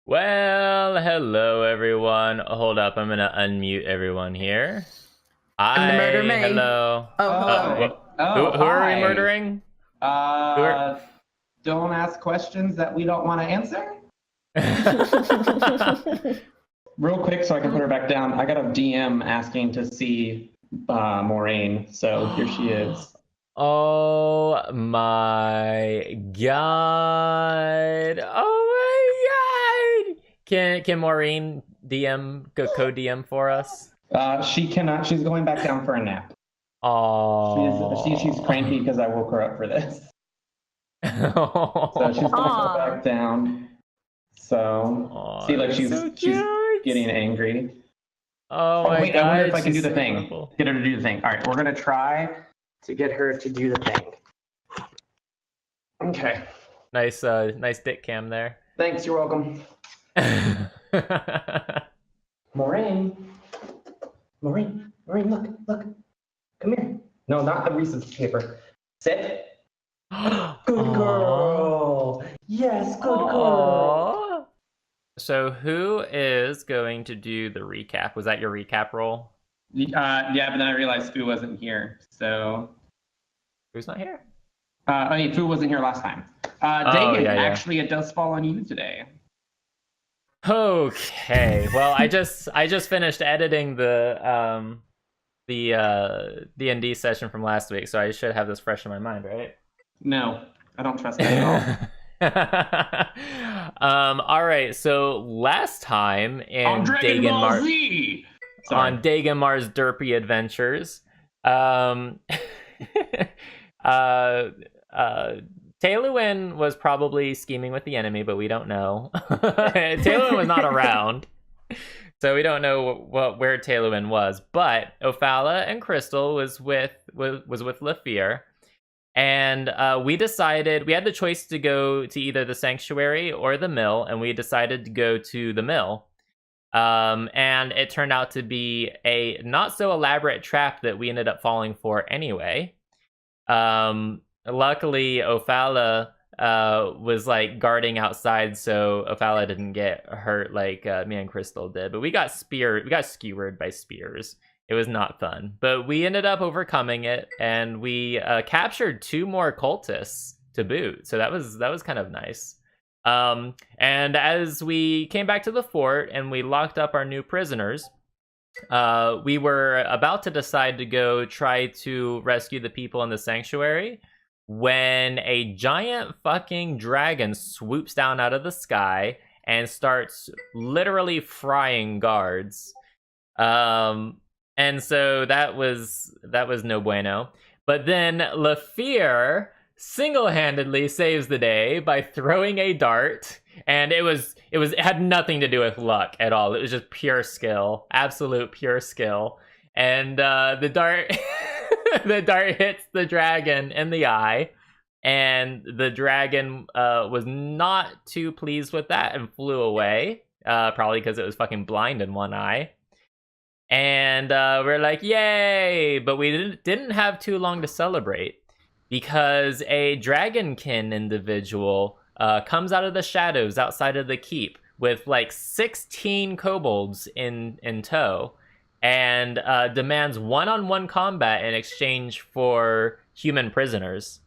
Well, hello everyone. Hold up, I'm gonna unmute everyone here. I'm the murder Hi, May. hello. Oh, hello. Who are we Hi. murdering? Who are... Don't ask questions that we don't want to answer. Real quick, so I can put her back down. I got a DM asking to see Maureen, so here she is. Oh my god! Oh my god! Can Maureen co DM for us? She cannot. She's going back down for a nap. Oh, She's cranky because I woke her up for this. So she's gonna go back down. So see, like she's getting angry. Oh my wait, god! I wonder if I can do she's the so thing. adorable. Get her to do the thing. All right, we're gonna try to get her to do the thing. Okay. Nice dick cam there. Thanks. You're welcome. Maureen, look, come here. No, not the Reese's paper. Sit. Good girl. Yes, good girl. So who is going to do the recap? Was that your recap role? Yeah, but then I realized Fu wasn't here, so. Who's not here? Fu wasn't here last time. Dagan, actually, it does fall on you today. Okay. Well, I just finished editing the D&D session from last week, so I should have this fresh in my mind, right? No, I don't trust that at all. All right. So last time in on Dagan Mar's Derpy Adventures, Tailwind was probably scheming with the enemy, but we don't know. Tailwind was not around, so we don't know where Tailwind was. But Ophala and Crystal was with Lafir, and we decided we had the choice to go to either the sanctuary or the mill, and we decided to go to the mill. And it turned out to be a not so elaborate trap that we ended up falling for anyway. Luckily, Ophala was like guarding outside, so Ophala didn't get hurt like me and Crystal did. But we got skewered by spears. It was not fun, but we ended up overcoming it, and we captured 2 more cultists to boot. So that was kind of nice. And as we came back to the fort and we locked up our new prisoners, we were about to decide to go try to rescue the people in the sanctuary when a giant fucking dragon swoops down out of the sky and starts literally frying guards. And so that was no bueno. But then Lafir single-handedly saves the day by throwing a dart, and it had nothing to do with luck at all. It was just pure skill, absolute pure skill. And the dart the dart hits the dragon in the eye, and the dragon was not too pleased with that and flew away, probably because it was fucking blind in one eye. And we're like, yay! But we didn't have too long to celebrate, because a dragonkin individual comes out of the shadows outside of the keep with like 16 kobolds in tow, and demands one-on-one combat in exchange for human prisoners.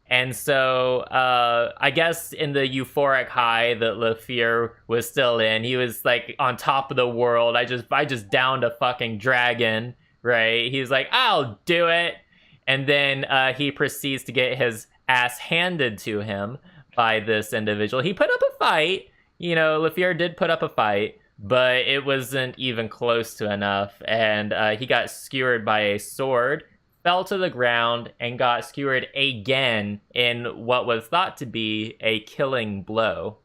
And so I guess in the euphoric high that Lafir was still in, he was like on top of the world. I just downed a fucking dragon, right? He's like, I'll do it. And then he proceeds to get his ass handed to him by this individual. He put up a fight. You know, Lafir did put up a fight, but it wasn't even close to enough. And he got skewered by a sword, fell to the ground, and got skewered again in what was thought to be a killing blow.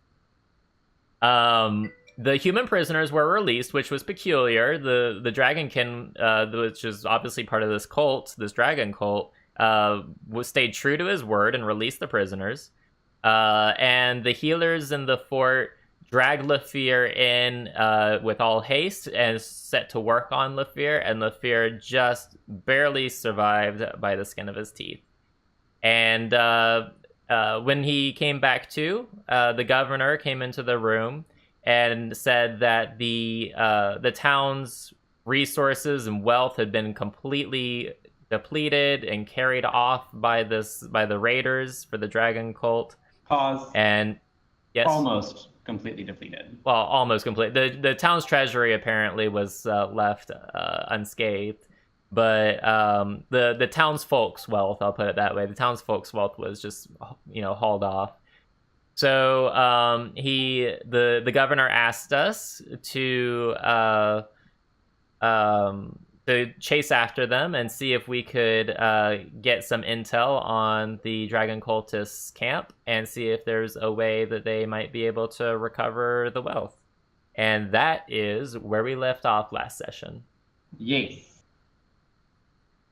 The human prisoners were released, which was peculiar. The dragonkin, which is obviously part of this cult, this dragon cult, stayed true to his word and released the prisoners. And the healers in the fort dragged Lafir in with all haste and set to work on Lafir, and Lafir just barely survived by the skin of his teeth. And when he came back to, the governor came into the room and said that the town's resources and wealth had been completely depleted and carried off by the raiders for the dragon cult. Pause. And yes, almost completely depleted. Well, almost complete. The town's treasury apparently was left unscathed, but the townsfolk's wealth, I'll put it that way, the townsfolk's wealth was just hauled off. So the governor asked us to chase after them and see if we could get some intel on the dragon cultists camp and see if there's a way that they might be able to recover the wealth. And that is where we left off last session. Yes.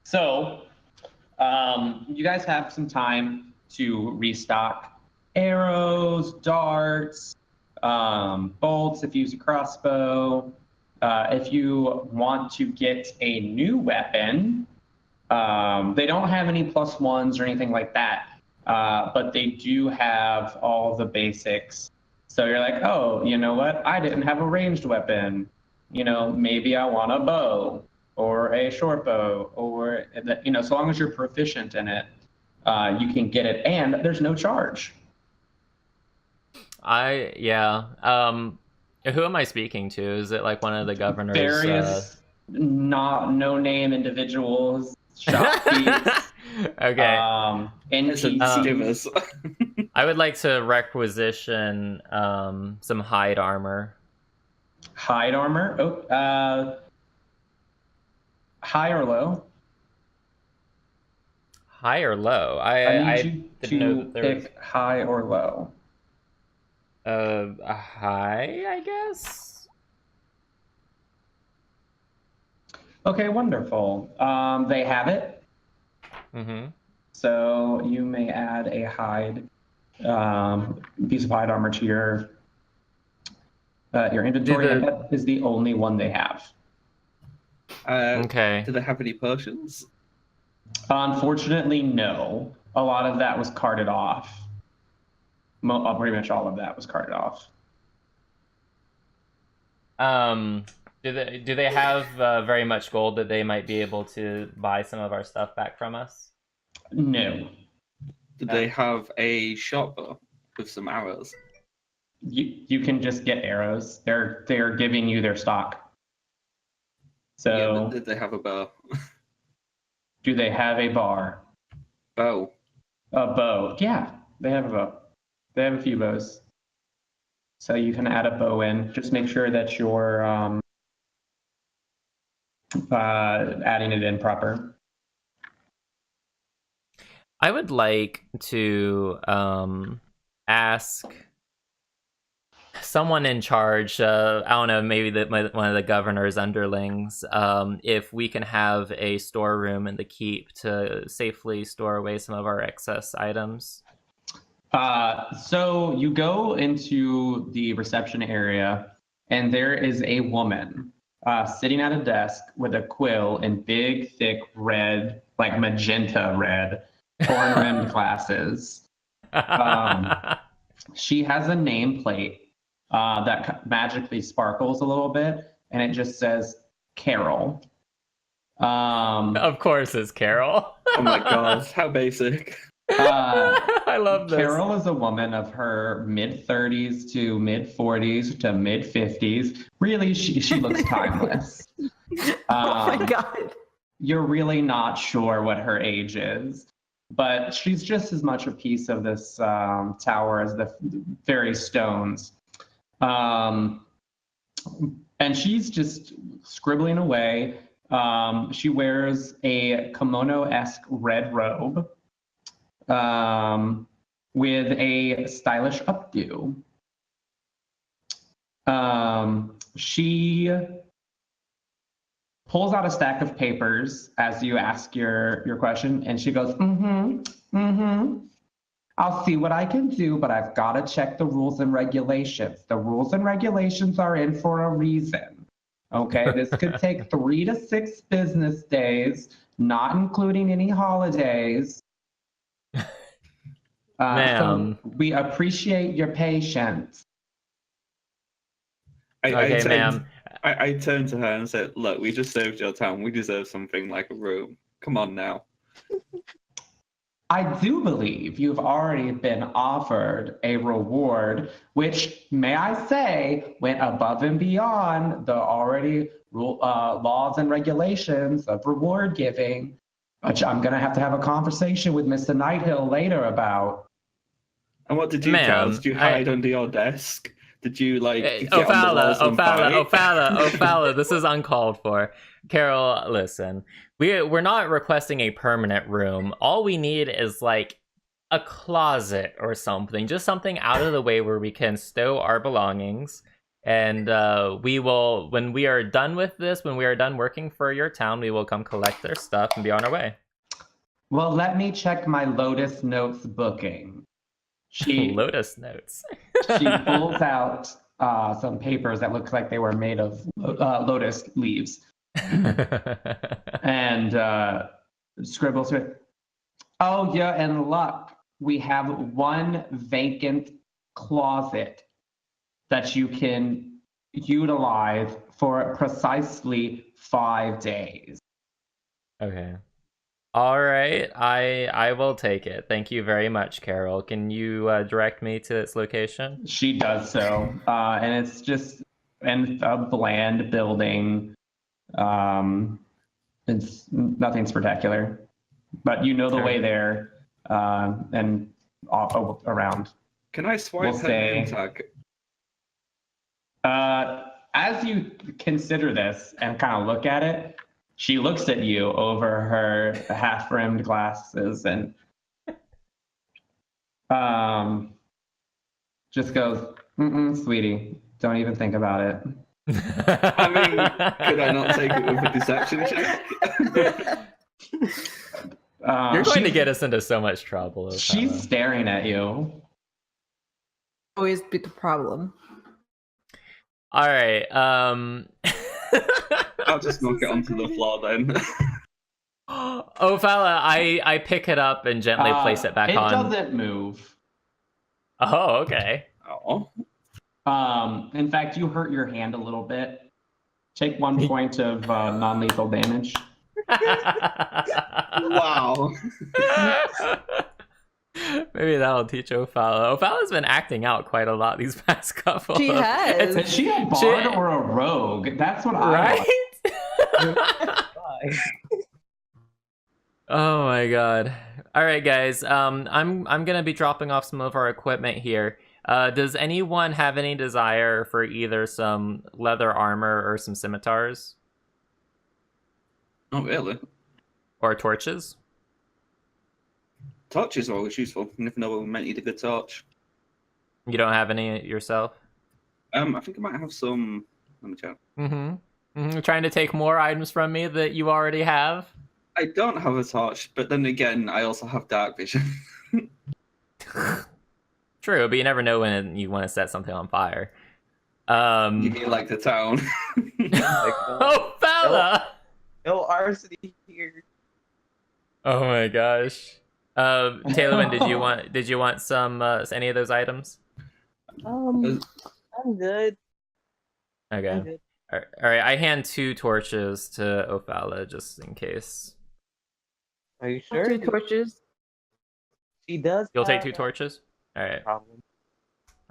So you guys have some time to restock arrows, darts, bolts if you use a crossbow. If you want to get a new weapon, they don't have any +1s or anything like that, but they do have all the basics. So you're like, oh, you know what? I didn't have a ranged weapon. Maybe I want a bow or a short bow, or so long as you're proficient in it, you can get it, and there's no charge. Who am I speaking to? Is it like one of the governors? Various no-name individuals, shopkeepers. Okay. NPCs. I would like to requisition some hide armor. Hide armor? Oh, high or low? High or low? I need you to pick high or low. A high, I guess. Okay, wonderful. They have it. Mm-hmm. So you may add a hide, piece of hide armor to your inventory, and that is the only one they have. Okay. Do they have any potions? Unfortunately, no. A lot of that was carted off. Pretty much all of that was carted off. Do they have very much gold that they might be able to buy some of our stuff back from us? No. Do they have a shotgun with some arrows? You can just get arrows. They're giving you their stock. So yeah, but did they have a bow? Do they have a bar? Bow. A bow. Yeah, they have a bow. They have a few bows. So you can add a bow in. Just make sure that you're adding it in proper. I would like to ask someone in charge, I don't know, maybe one of the governor's underlings, if we can have a storeroom in the keep to safely store away some of our excess items. So you go into the reception area, and there is a woman sitting at a desk with a quill in big, thick red, like magenta red, horn-rimmed glasses. She has a nameplate that magically sparkles a little bit, and it just says Carol. Of course it's Carol. Oh my god, how basic. I love this. Carol is a woman of her mid-30s to mid-40s to mid-50s. Really, she looks timeless. Oh my god. You're really not sure what her age is, but she's just as much a piece of this tower as the very stones. And she's just scribbling away. She wears a kimono-esque red robe with a stylish updo. She pulls out a stack of papers as you ask your question, and she goes, I'll see what I can do, but I've got to check the rules and regulations. The rules and regulations are in for a reason. Okay, this could take 3 to 6 business days, not including any holidays. So we appreciate your patience. Okay, ma'am. I turned to her and said, "Look, we just served your town. We deserve something like a room. Come on now." I do believe you've already been offered a reward, which, may I say, went above and beyond the already laws and regulations of reward giving, which I'm going to have a conversation with Mr. Nighthill later about. And what did you, Charles? Did you hide under your desk? Did you get on the walls and fight? Ophala, this is uncalled for. Carol, listen. We're not requesting a permanent room. All we need is like a closet or something. Just something out of the way where we can stow our belongings. And we will, when we are done with this, when we are done working for your town, we will come collect their stuff and be on our way. Well, let me check my Lotus Notes booking. Lotus Notes. She pulls out some papers that look like they were made of lotus leaves. And scribbles with, "Oh, you're in luck. We have one vacant closet that you can utilize for precisely 5 days." Okay. All right, I will take it. Thank you very much, Carol. Can you direct me to its location? She does so, and it's just in a bland building. It's nothing spectacular, but you know the way there, and all around. Can I swipe her name tag? As you consider this and kind of look at it, she looks at you over her half-rimmed glasses and just goes, "Sweetie, don't even think about it." I mean, could I not take it with a deception check? You're going to get us into so much trouble. She's staring at you. Always be the problem. All right. I'll just knock it onto the floor then. Ophala, I pick it up and gently place it back on. It doesn't move. Oh, okay. Oh. In fact, you hurt your hand a little bit. Take 1 point of non-lethal damage. Wow. Maybe that'll teach Ophala. Ophala's been acting out quite a lot these past couple. She has. Is she a bard or a rogue? That's what right? I Oh my god. All right, guys. I'm gonna be dropping off some of our equipment here. Does anyone have any desire for either some leather armor or some scimitars? Not really. Or torches? Torches are always useful. You never know when we might need a good torch. You don't have any yourself? I think I might have some. Let me check. Trying to take more items from me that you already have? I don't have a torch, but then again, I also have dark vision. True, but you never know when you want to set something on fire. You mean like the town? Oh, fella! No arsony here. Oh my gosh. Taylorwyn, did you want some any of those items? I'm good. Okay. I'm good. All right, I hand 2 torches to Ophala just in case. Are you sure? 2 torches. She does. You'll take have 2 torches? All right. Problem.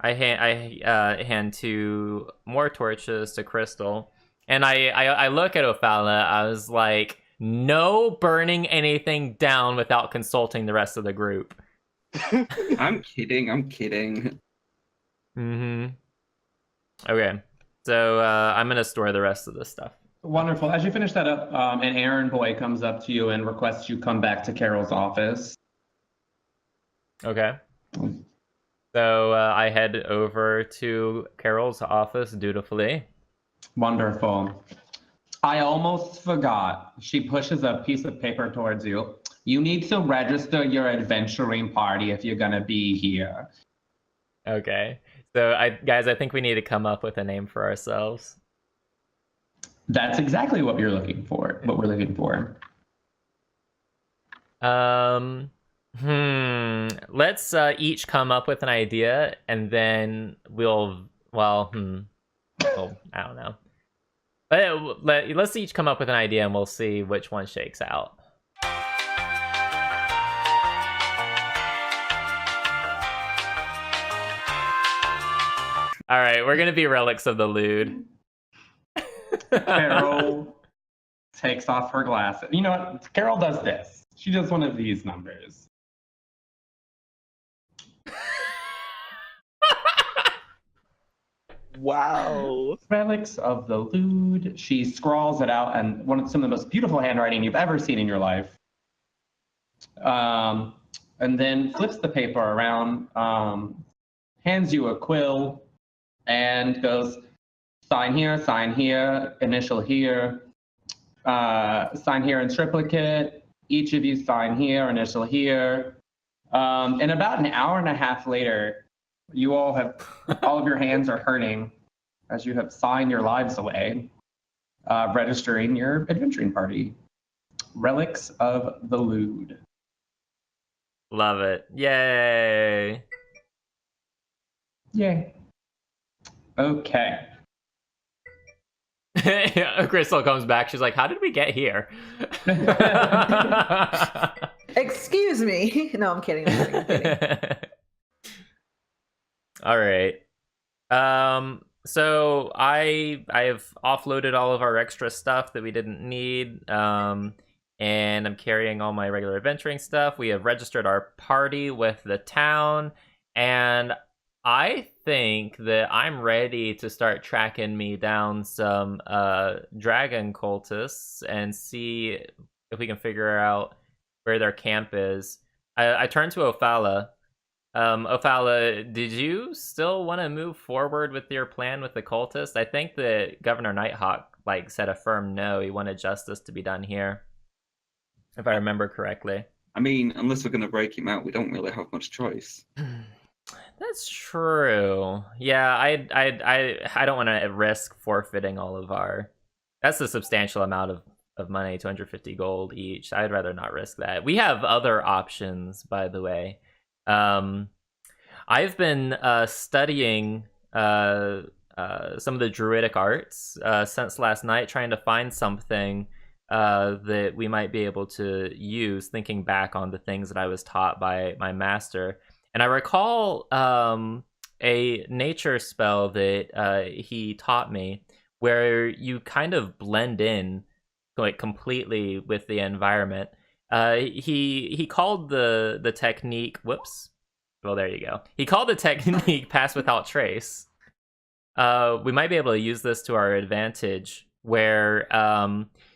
I hand 2 more torches to Crystal, and I look at Ophala. I was like, no burning anything down without consulting the rest of the group. I'm kidding. Okay, so I'm gonna store the rest of this stuff. Wonderful. As you finish that up, an errand boy comes up to you and requests you come back to Carol's office. Okay. So I head over to Carol's office dutifully. Wonderful. I almost forgot. She pushes a piece of paper towards you. You need to register your adventuring party if you're going to be here. Okay. So, guys, I think we need to come up with a name for ourselves. That's exactly what you're looking for. What we're looking for. Let's each come up with an idea, and then we'll. Well, I don't know. Let's each come up with an idea and we'll see which one shakes out. All right, we're gonna be relics of the lewd. Carol takes off her glasses. You know what? Carol does this. She does one of these numbers. Wow. Relics of the lewd. She scrawls it out, and some of the most beautiful handwriting you've ever seen in your life. And then flips the paper around, hands you a quill, and goes, sign here, initial here, sign here in triplicate, each of you sign here, initial here. And about an hour and a half later, you all of your hands are hurting as you have signed your lives away, registering your adventuring party. Relics of the lewd. Love it. Yay. Yay. Okay. Crystal comes back. She's like, how did we get here? Excuse me. No, I'm kidding. I'm kidding. All right. So I have offloaded all of our extra stuff that we didn't need. And I'm carrying all my regular adventuring stuff. We have registered our party with the town, and I think that I'm ready to start tracking me down some dragon cultists and see if we can figure out where their camp is. I turned to Ophala. Ophala, did you still want to move forward with your plan with the cultists? I think that Governor Nighthawk said a firm no. He wanted justice to be done here, if I remember correctly. I mean, unless we're going to break him out, we don't really have much choice. That's true. Yeah, I don't want to risk forfeiting all of our... That's a substantial amount of money, 250 gold each. I'd rather not risk that. We have other options, by the way. I've been studying some of the druidic arts since last night, trying to find something that we might be able to use, thinking back on the things that I was taught by my master. And I recall a nature spell that he taught me, where you kind of blend in completely with the environment. He called the technique, whoops, well, there you go. He called the technique Pass Without Trace. We might be able to use this to our advantage, where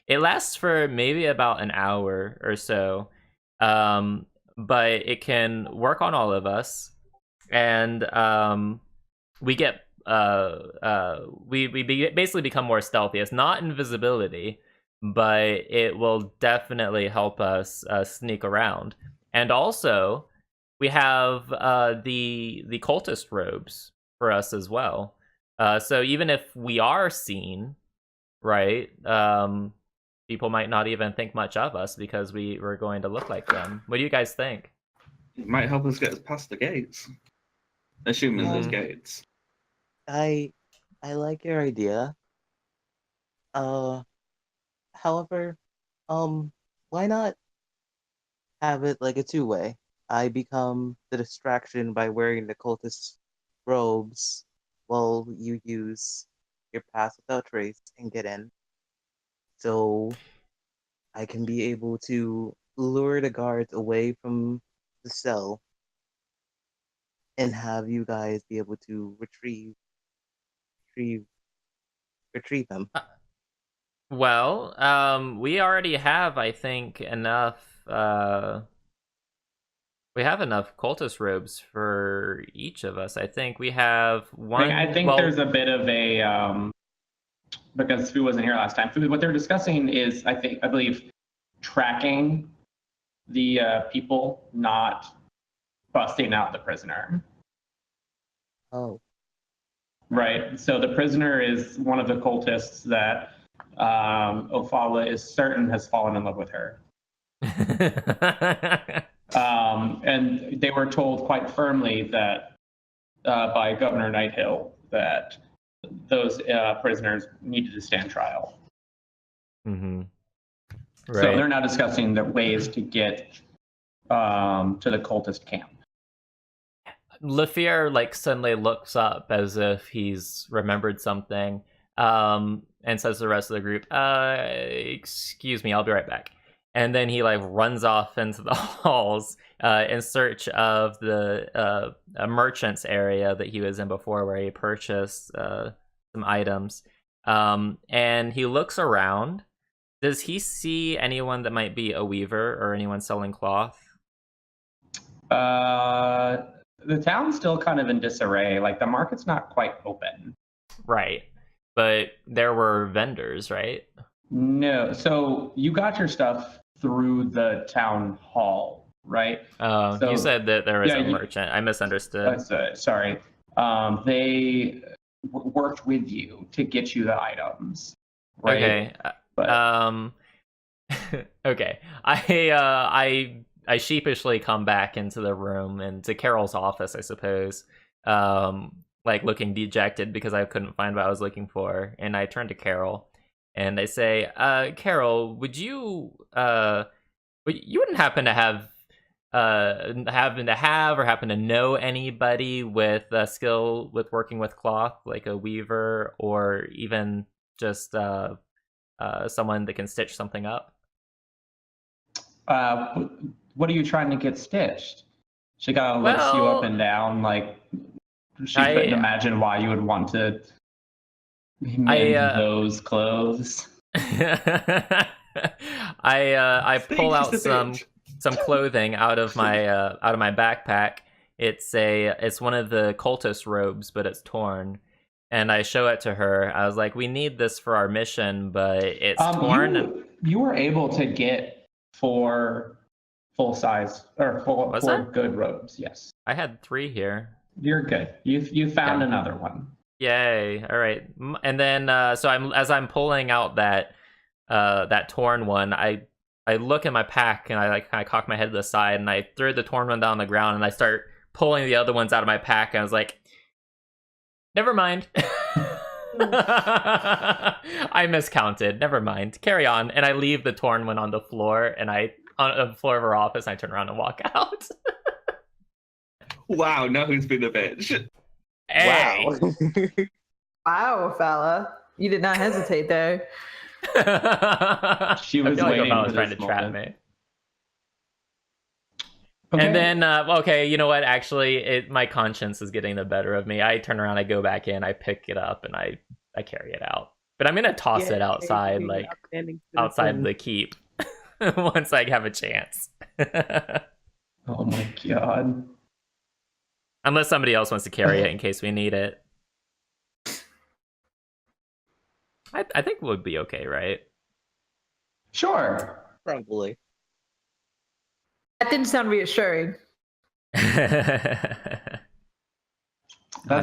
it lasts for maybe about an hour or so, but it can work on all of us, and we get we basically become more stealthy. It's not invisibility, but it will definitely help us sneak around. And also, we have the cultist robes for us as well. So even if we are seen, right, people might not even think much of us because we're going to look like them. What do you guys think? It might help us get us past the gates. Assuming there's gates. I like your idea. However, why not have it like a two-way? I become the distraction by wearing the cultist robes while you use your Pass Without Trace and get in. So I can be able to lure the guards away from the cell and have you guys be able to retrieve them. Well, we already have, I think, enough. We have enough cultist robes for each of us. I think we have one. I think there's a bit of a because Fu wasn't here last time. What they're discussing is, I believe, tracking the people, not busting out the prisoner. Oh. Right. So the prisoner is one of the cultists that Ophala is certain has fallen in love with her. And they were told quite firmly that by Governor Nighthill that those prisoners needed to stand trial. Mm-hmm. Right. So they're now discussing the ways to get to the cultist camp. Lefier like suddenly looks up as if he's remembered something, and says to the rest of the group, excuse me, I'll be right back. And then he like runs off into the halls in search of the merchant's area that he was in before, where he purchased some items. And he looks around. Does he see anyone that might be a weaver or anyone selling cloth? The town's still kind of in disarray. Like, the market's not quite open. Right. But there were vendors, right? No. So you got your stuff through the town hall, right? So, you said that there was a merchant. I misunderstood. Sorry. They worked with you to get you the items. Right? Okay. But... okay. I sheepishly come back into the room and to Carol's office, I suppose, like looking dejected because I couldn't find what I was looking for. And I turn to Carol and I say, Carol, would you wouldn't happen to have or happen to know anybody with skill with working with cloth, like a weaver or even just someone that can stitch something up? What are you trying to get stitched? She kind of looks you up and down, like she couldn't imagine why you would want to mend those clothes. I pull out some clothing out of my backpack. It's one of the cultist robes, but it's torn. And I show it to her. I was like, "We need this for our mission, but it's torn." You were able to get 4 full size or four good robes. Yes, I had 3 here. You're good. You found another one. Yay! All right. And then so as I'm pulling out that torn one, I look at my pack and I cock my head to the side and I throw the torn one down on the ground and I start pulling the other ones out of my pack and I was like, never mind. I miscounted. Never mind. Carry on. And I leave the torn one on the floor and on the floor of her office, and I turn around and walk out. Wow, now who's been a bitch? Hey. Wow. Wow, fella. You did not hesitate there. She was waiting like trying to trap me. Okay. And then, okay, you know what? Actually, my conscience is getting the better of me. I turn around, I go back in, I pick it up, and I carry it out. But I'm gonna toss it outside, like outside the keep, once I have a chance. Oh my god! Unless somebody else wants to carry it in case we need it. I think we'll be okay, right? Sure. Probably. That didn't sound reassuring. That's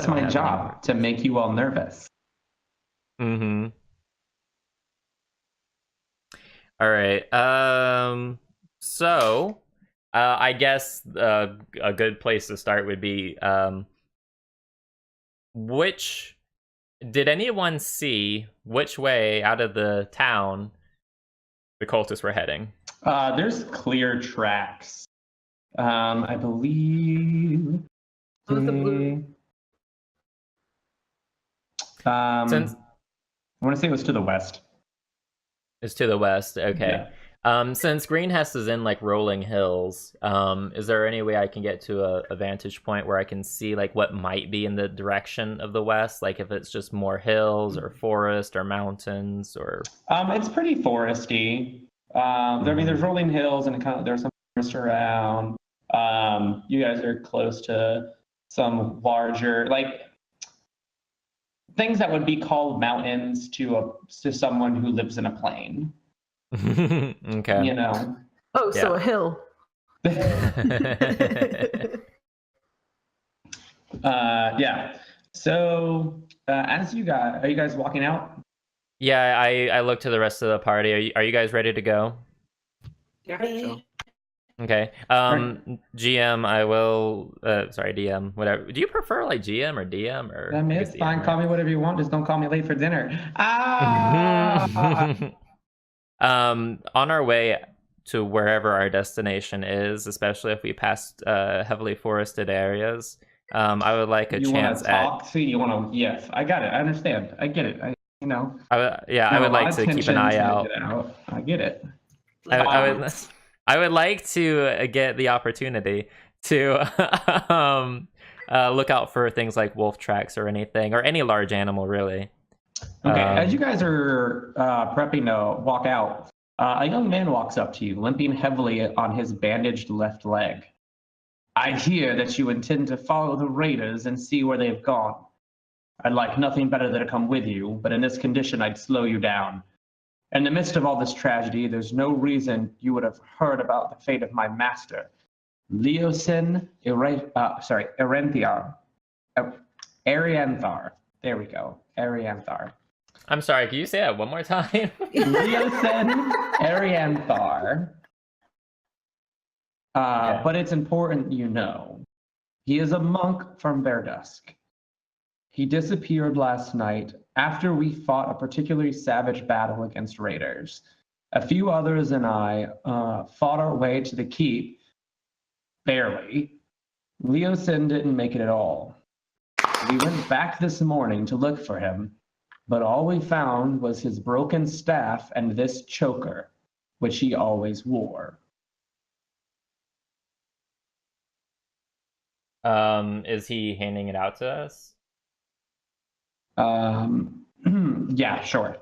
my job, to make you all nervous. Mm-hmm. All right. So, I guess a good place to start would be, did anyone see which way out of the town the cultists were heading? There's clear tracks. I believe. What was the blue? I want to say it was to the west. It's to the west. Okay. Yeah. Since Greenhest is in like rolling hills, is there any way I can get to a vantage point where I can see like what might be in the direction of the west? Like if it's just more hills or forest or mountains or. It's pretty foresty. There's rolling hills and there's some forest around. You guys are close to some larger things that would be called mountains to someone who lives in a plain. Okay. You know. Oh, so a hill. Yeah. So are you guys walking out? Yeah, I look to the rest of the party. Are you guys ready to go? Yeah. Sure. Okay. GM, I will. Sorry, DM. Whatever. Do you prefer like GM or DM or? I mean, guess it's DM, fine. right? Call me whatever you want. Just don't call me late for dinner. Ah! On our way to wherever our destination is, especially if we pass heavily forested areas, I would like a You chance want to talk to? You want to? Yes, I got it. I understand. I get it. I would like to keep an eye out. I get it. I would like to get the opportunity to look out for things like wolf tracks or anything, or any large animal, really. Okay, as you guys are prepping to walk out, a young man walks up to you, limping heavily on his bandaged left leg. I hear that you intend to follow the raiders and see where they've gone. I'd like nothing better than to come with you, but in this condition, I'd slow you down. In the midst of all this tragedy, there's no reason you would have heard about the fate of my master, Leosin Arianthar. There we go, Arianthar. I'm sorry, can you say that one more time? Leosin Arianthar. Okay. But it's important you know. He is a monk from Verdusk. He disappeared last night after we fought a particularly savage battle against raiders. A few others and I fought our way to the keep, barely. Leosin didn't make it at all. We went back this morning to look for him, but all we found was his broken staff and this choker, which he always wore. Is he handing it out to us? Yeah, sure.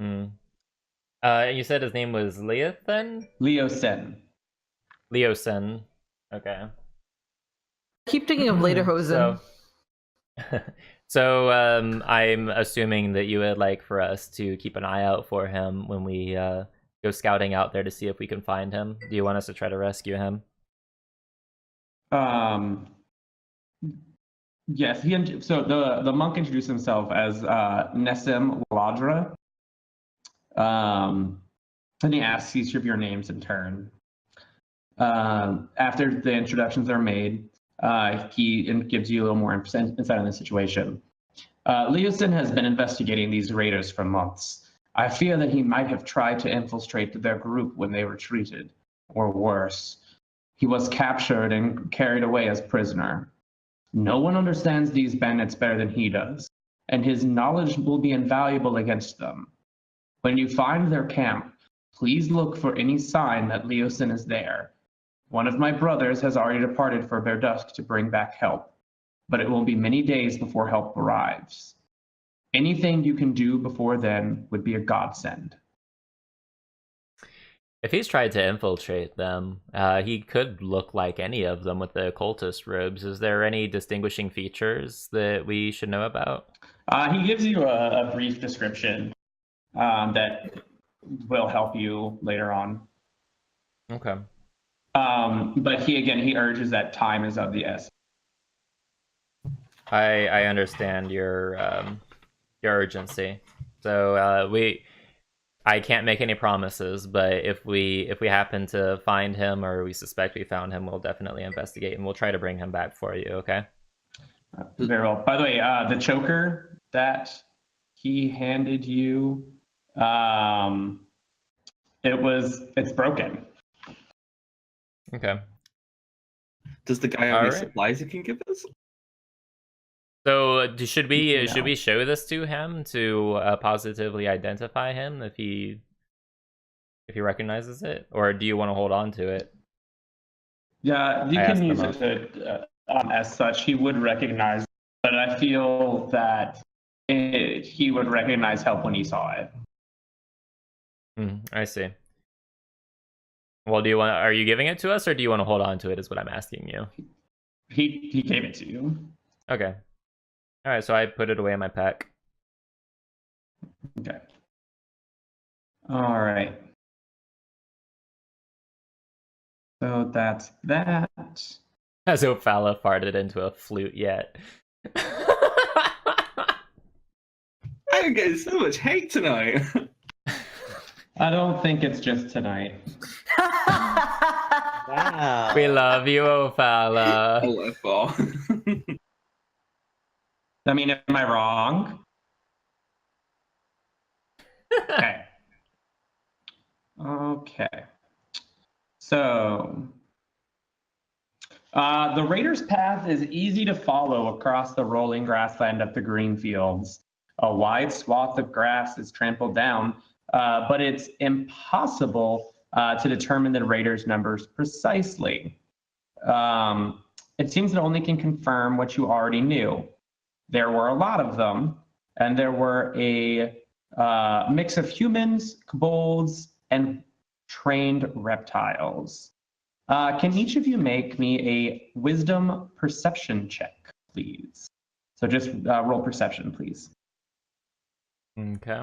You said his name was Leosin? Leosin. Leosin. Okay. Keep thinking of Lederhosen. So I'm assuming that you would like for us to keep an eye out for him when we go scouting out there to see if we can find him. Do you want us to try to rescue him? Yes. So the monk introduced himself as Nessim Waladra. And he asks each of your names in turn. After the introductions are made, he gives you a little more insight on the situation. Leosin has been investigating these raiders for months. I fear that he might have tried to infiltrate their group when they retreated, or worse. He was captured and carried away as prisoner. No one understands these bandits better than he does, and his knowledge will be invaluable against them. When you find their camp, please look for any sign that Leosin is there. One of my brothers has already departed for Verdusk to bring back help, but it will be many days before help arrives. Anything you can do before then would be a godsend. If he's tried to infiltrate them, he could look like any of them with the cultist robes. Is there any distinguishing features that we should know about? He gives you a brief description that will help you later on. Okay. But he urges that time is of the essence. I understand your urgency. So I can't make any promises, but if we happen to find him or we suspect we found him, we'll definitely investigate and we'll try to bring him back for you, okay? Very well. By the way, the choker that he handed you, it's broken. Okay. Does the guy have any supplies he can give us? So should we show this to him to positively identify him if he recognizes it, or do you want to hold on to it? Yeah, you can use it as such. He would recognize, but I feel that he would recognize help when he saw it. I see. Well, are you giving it to us, or do you want to hold on to it? Is what I'm asking you. He gave it to you. Okay. All right, so I put it away in my pack. Okay. All right. So that's that. Has Ophala farted into a flute yet? I'm getting so much hate tonight. I don't think it's just tonight. Wow. We love you, Ophala. LFR. I mean, am I wrong? Okay. Okay. So, the Raiders' path is easy to follow across the rolling grassland of the green fields. A wide swath of grass is trampled down, but it's impossible to determine the Raiders' numbers precisely. It seems it only can confirm what you already knew. There were a lot of them, and there were a mix of humans, kobolds, and trained reptiles. Can each of you make me a wisdom perception check, please? So just roll perception, please. Okay.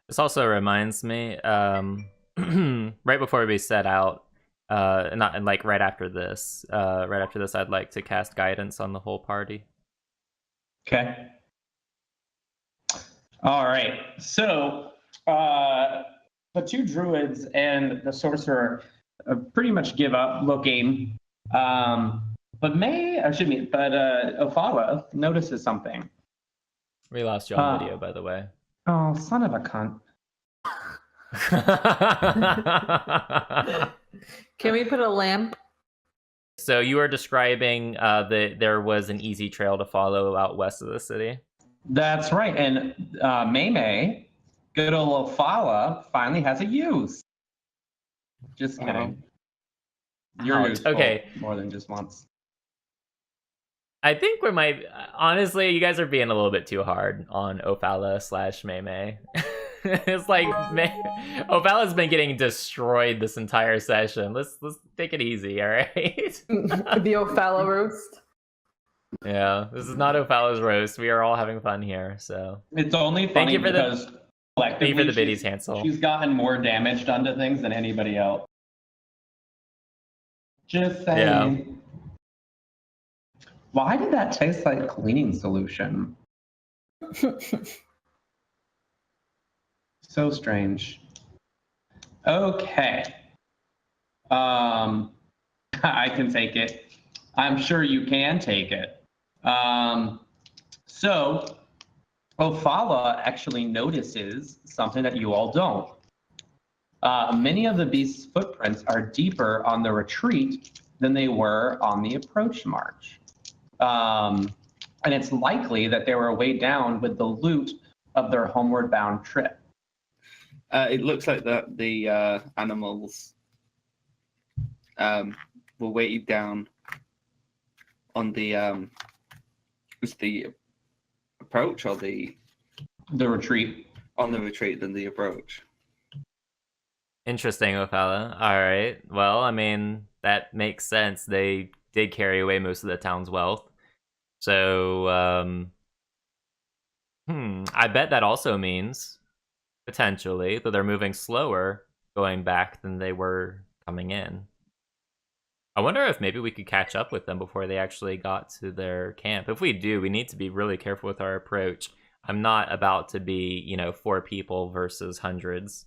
This also reminds me, right before we set out, not like right after this, I'd like to cast guidance on the whole party. Okay. All right. So the two druids and the sorcerer pretty much give up looking. But Ophala notices something. We lost you on video, by the way. Oh, son of a cunt. Can we put a lamp? So you are describing that there was an easy trail to follow out west of the city? That's right. And May, good old Ophala, finally has a use. Just kidding. You're useful more than just once. I think we might... Honestly, you guys are being a little bit too hard on Ophala / May. It's like Ophala's been getting destroyed this entire session. Let's take it easy, all right? The Ophala roast. Yeah, this is not Ophala's roast. We are all having fun here, so it's only funny because collectively for the biddies, Hansel. She's gotten more damage done to things than anybody else. Just saying. Yeah. Why did that taste like cleaning solution? So strange. Okay. I can take it. I'm sure you can take it. So Ophala actually notices something that you all don't. Many of the beast's footprints are deeper on the retreat than they were on the approach march. And it's likely that they were weighed down with the loot of their homeward bound trip. It looks like that the animals were weighted down on the was the approach or the retreat? On the retreat than the approach. Interesting, Ophala. All right. Well, I mean, that makes sense. They did carry away most of the town's wealth. So, I bet that also means, potentially, that they're moving slower going back than they were coming in. I wonder if maybe we could catch up with them before they actually got to their camp. If we do, we need to be really careful with our approach. I'm not about to be, 4 people versus hundreds.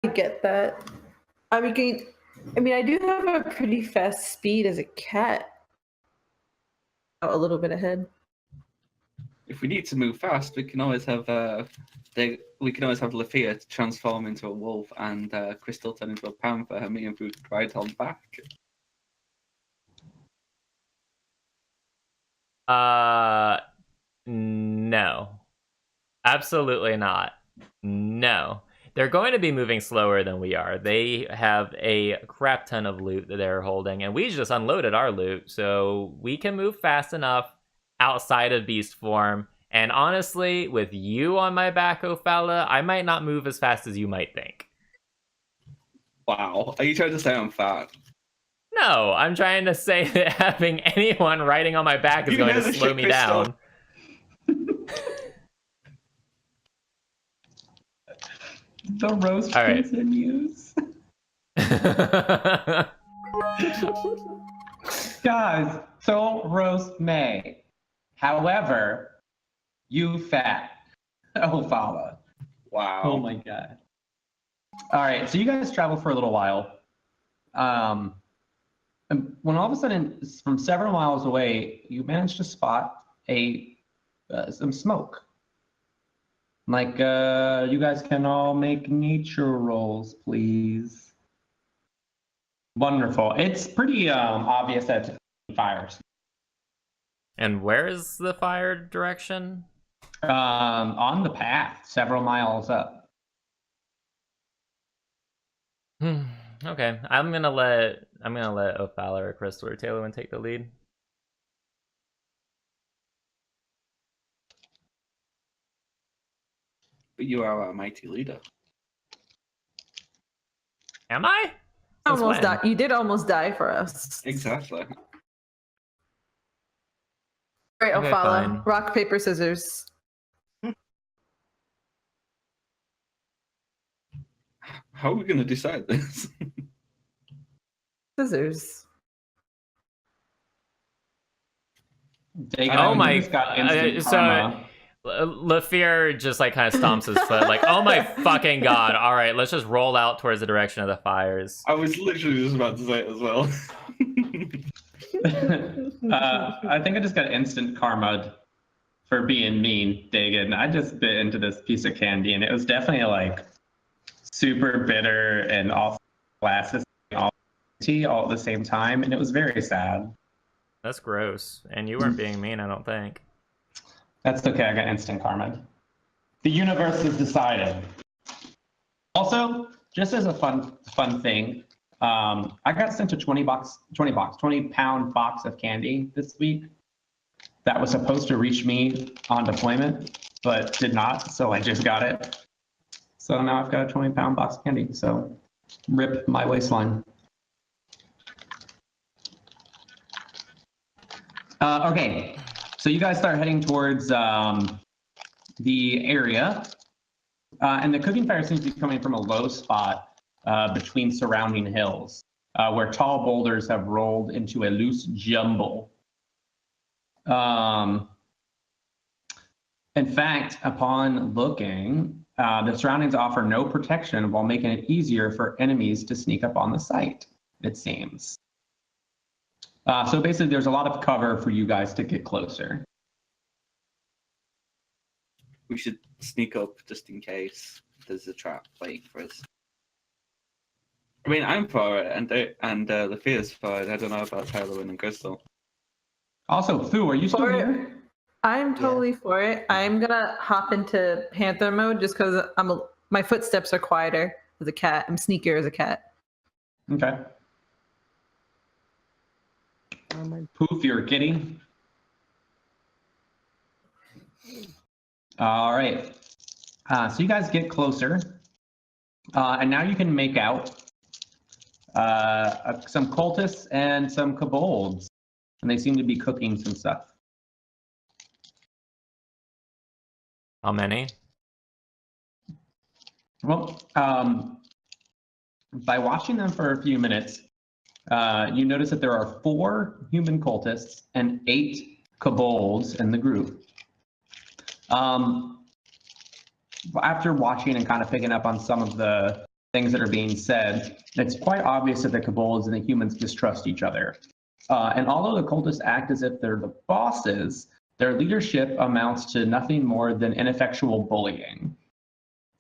I get that. I mean, I do have a pretty fast speed as a cat. A little bit ahead. If we need to move fast, we can always have Lafia transform into a wolf and Crystal turn into a panther, and me and Food ride on back. No. Absolutely not. No. They're going to be moving slower than we are. They have a crap ton of loot that they're holding, and we just unloaded our loot, so we can move fast enough outside of beast form. And honestly, with you on my back, Ophala, I might not move as fast as you might think. Wow. Are you trying to say I'm fat? No, I'm trying to say that having anyone riding on my back is going to slow me down. The roast continues. Guys, don't roast May. However, you fat. Ophala. Wow. Oh my god. All right, so you guys travel for a little while. And when all of a sudden, from several miles away, you manage to spot some smoke. Like, you guys can all make nature rolls, please. Wonderful. It's pretty obvious that it's fires. And where is the fire direction? On the path, several miles up. Okay, I'm gonna let Ophala or Crystal or Taylor take the lead. But you are our mighty leader. Am I? Almost died. You did almost die for us. Exactly. Right, Okay, Ophala. fine. Rock, paper, scissors. How are we going to decide this? Scissors. Oh my! got instant karma. Lafir just like kind of stomps his foot, like, "Oh my fucking god! All right, let's just roll out towards the direction of the fires." I was literally just about to say it as well. I think I just got instant karma for being mean, Dagan. I just bit into this piece of candy, and it was definitely like super bitter and all glasses and all tea all at the same time, and it was very sad. That's gross. And you weren't being mean, I don't think. That's okay. I got instant karma. The universe has decided. Also, just as a fun thing, I got sent a 20-pound box of candy this week that was supposed to reach me on deployment, but did not. So I just got it. So now I've got a 20-pound box of candy. So rip my waistline. Okay, so you guys start heading towards the area, and the cooking fire seems to be coming from a low spot between surrounding hills, where tall boulders have rolled into a loose jumble. In fact, upon looking, the surroundings offer no protection while making it easier for enemies to sneak up on the site, it seems. So basically, there's a lot of cover for you guys to get closer. We should sneak up just in case there's a trap waiting for us. I mean, I'm for it, and Lafia's for it. I don't know about Taylor and Crystal. Also, Fu, are you still here? I'm totally for it. I'm gonna hop into Panther mode just because my footsteps are quieter as a cat. I'm sneakier as a cat. Okay. Poof, you're kidding. All right. So you guys get closer, and now you can make out some cultists and some kobolds, and they seem to be cooking some stuff. How many? Well, by watching them for a few minutes, you notice that there are 4 human cultists and 8 kobolds in the group. After watching and kind of picking up on some of the things that are being said, it's quite obvious that the kobolds and the humans distrust each other. And although the cultists act as if they're the bosses, their leadership amounts to nothing more than ineffectual bullying.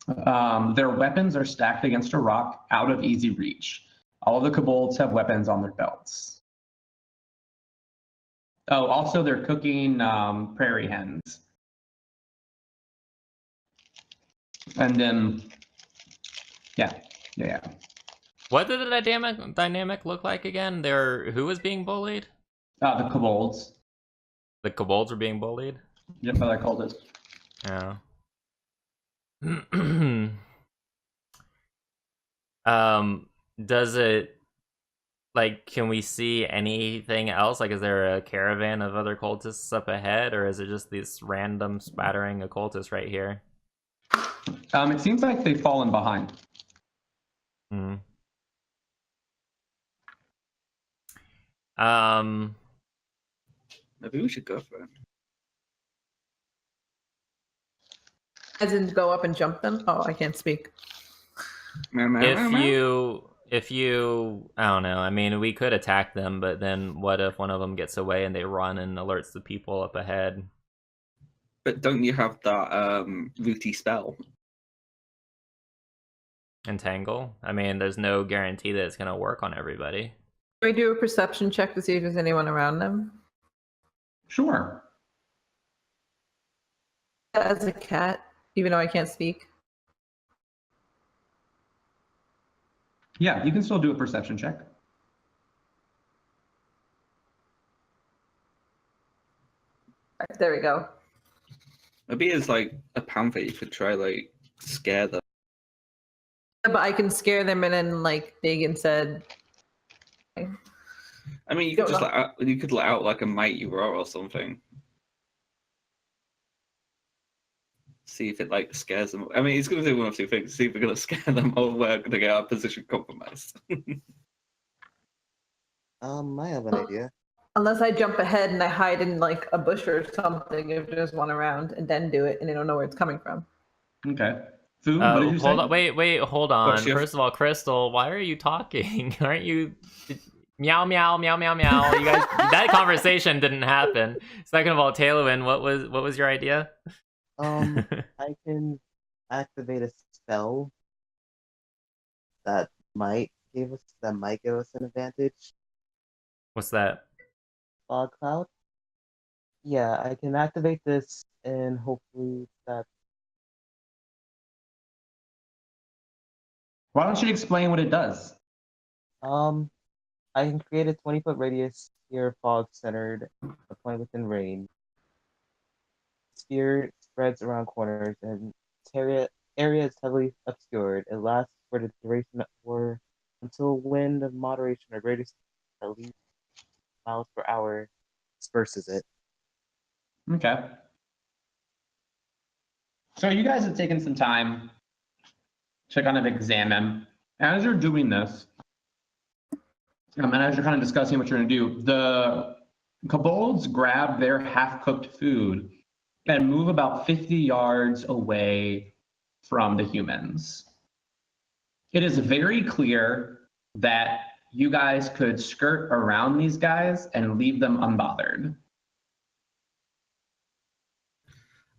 Their weapons are stacked against a rock out of easy reach. All of the kobolds have weapons on their belts. Oh, also they're cooking prairie hens. And then, yeah. What did the dynamic look like again? Who was being bullied? The kobolds. The kobolds were being bullied? Yep, by their cultists. Yeah. Does it, like, can we see anything else? Like, is there a caravan of other cultists up ahead, or is it just this random spattering of cultists right here? It seems like they've fallen behind. Maybe we should go for it. As in go up and jump them? Oh, I can't speak. If you, I don't know. I mean, we could attack them, but then what if one of them gets away and they run and alerts the people up ahead? But don't you have that rooty spell? Entangle? I mean, there's no guarantee that it's going to work on everybody. Can we do a perception check to see if there's anyone around them? Sure. As a cat, even though I can't speak. Yeah, you can still do a perception check. Right, there we go. Maybe it's like a panther. You could try like scare them. But I can scare them and then like Dagan said. I mean, you could just you could let out like a mighty roar or something. See if it like scares them. I mean, he's gonna do one of two things. See if we're gonna scare them or we're gonna get our position compromised. I have an idea. Unless I jump ahead and I hide in like a bush or something, if there's one around, and then do it, and they don't know where it's coming from. Okay. Food, what did you say? Hold on, wait, hold on. What's your- First of all, Crystal, why are you talking? Aren't you meow meow meow meow meow? You guys, that conversation didn't happen. Second of all, Tailwind, what was your idea? I can activate a spell that might give us an advantage. What's that? Fog cloud. Yeah, I can activate this, and hopefully that. Why don't you explain what it does? I can create a 20-foot radius sphere fog centered, a point within range. Sphere spreads around corners, and area is heavily obscured. It lasts for the duration or until wind of moderation or greater speed, at least miles per hour, disperses it. Okay. So you guys have taken some time to kind of examine. As you're doing this, and as you're kind of discussing what you're going to do, the kobolds grab their half-cooked food and move about 50 yards away from the humans. It is very clear that you guys could skirt around these guys and leave them unbothered.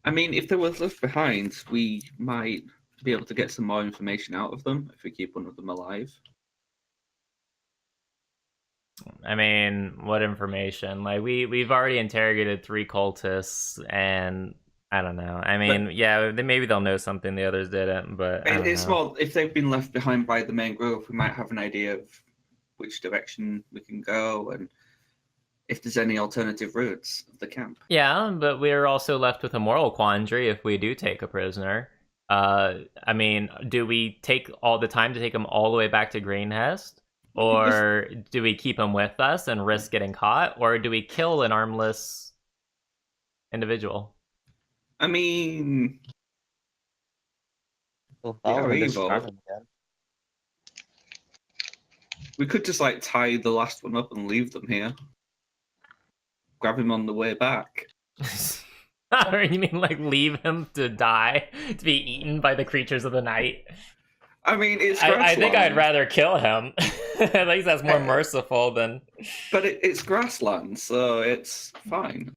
I mean, if they were left behind, we might be able to get some more information out of them if we keep one of them alive. I mean, what information? Like we've already interrogated 3 cultists, and I don't know. I mean, yeah, maybe they'll know something the others didn't, but I don't It's know. more if they've been left behind by the main group, we might have an idea of which direction we can go and if there's any alternative routes of the camp. Yeah, but we're also left with a moral quandary if we do take a prisoner. I mean, do we take all the time to take him all the way back to Greenhest? Or do we keep him with us and risk getting caught? Or do we kill an armless individual? I mean, So They are follow and evil. discard them again. we could just like tie the last one up and leave them here. Grab him on the way back. Or you mean like leave him to die, to be eaten by the creatures of the night? I mean, it's I think I'd grassland. rather kill him. At least that's more merciful than... But it's grassland, so it's fine.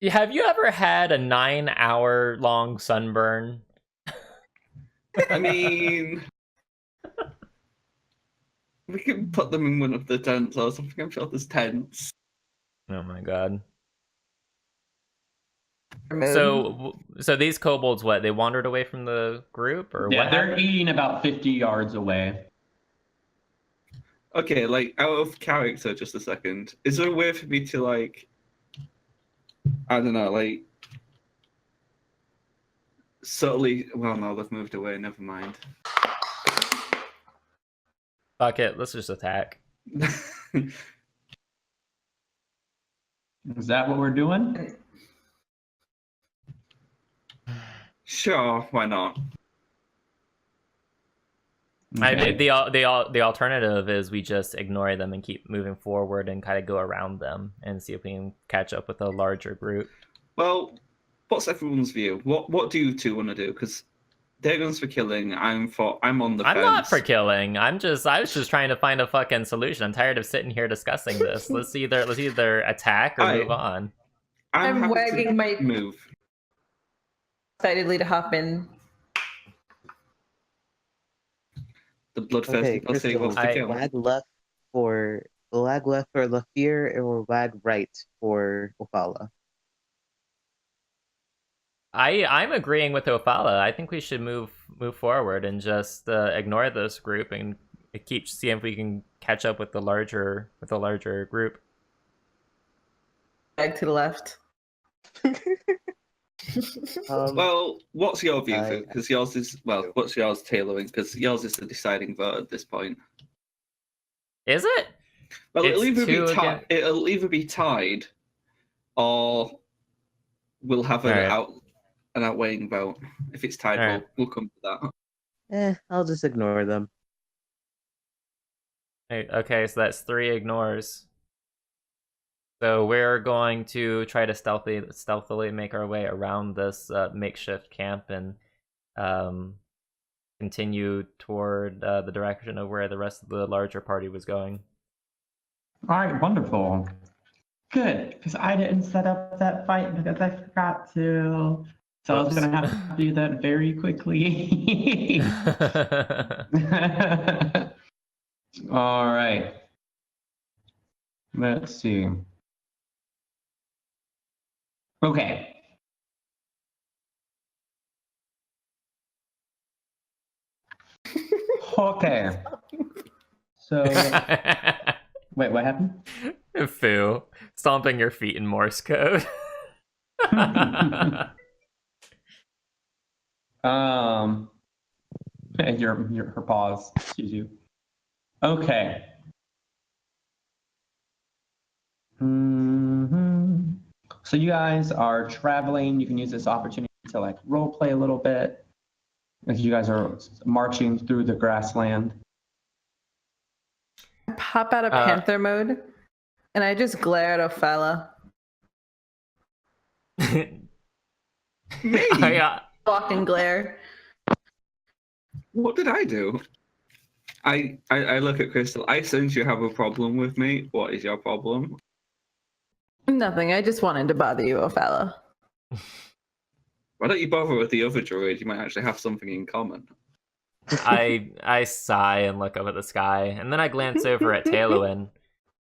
Have you ever had a 9-hour-long sunburn? I mean, we can put them in one of the tents or something. I'm sure there's tents. Oh my god. So these kobolds, what? They wandered away from the group, or Yeah, what? they're happened? eating about 50 yards away. Okay, like out of character, just a second. Is there a way for me to like, I don't know, like subtly? Well, no, they've moved away. Never mind. Fuck it, let's just attack. Is that what we're doing? Sure, why not? I Okay. mean, the alternative is we just ignore them and keep moving forward and kind of go around them and see if we can catch up with a larger group. Well, what's everyone's view? What do you two want to do? Because Dagon's for killing. I'm on the I'm fence. not for killing. I was just trying to find a fucking solution. I'm tired of sitting here discussing this. Let's either attack or move on. I'm happy to wagging my move. excitedly to hop in. The bloodthirsty Okay, pussy wants to Crystal, kill. lag left for Lafir or lag right for Ophala. I'm agreeing with Ophala. I think we should move forward and just ignore this group and keep seeing if we can catch up with the larger group. Back to the left. Well, what's your view? I- Because yours is what's yours tailoring? Because yours is the deciding vote at this point. Is it? Well, It's it'll either be tied, or we'll have an outweighing vote. If it's tied, All right. we'll come to that. I'll just ignore them. Okay, so that's 3 ignores. So we're going to try to stealthily make our way around this makeshift camp and continue toward the direction of where the rest of the larger party was going. All right, wonderful. Good, because I didn't set up that fight because I forgot to. So I was going to have to do that very quickly. All right. Let's see. Okay. Okay. So, wait, what happened? Foo, stomping your feet in Morse code. Her pause. Excuse you. Okay. So you guys are traveling. You can use this opportunity to like role play a little bit as you guys are marching through the grassland. I pop out of panther mode, and I just glare at Ophala. Fucking glare. What did I do? I look at Crystal. I sense you have a problem with me. What is your problem? Nothing. I just wanted to bother you, Ophala. Why don't you bother with the other druid? You might actually have something in common. I sigh and look up at the sky, and then I glance over at Tailwind.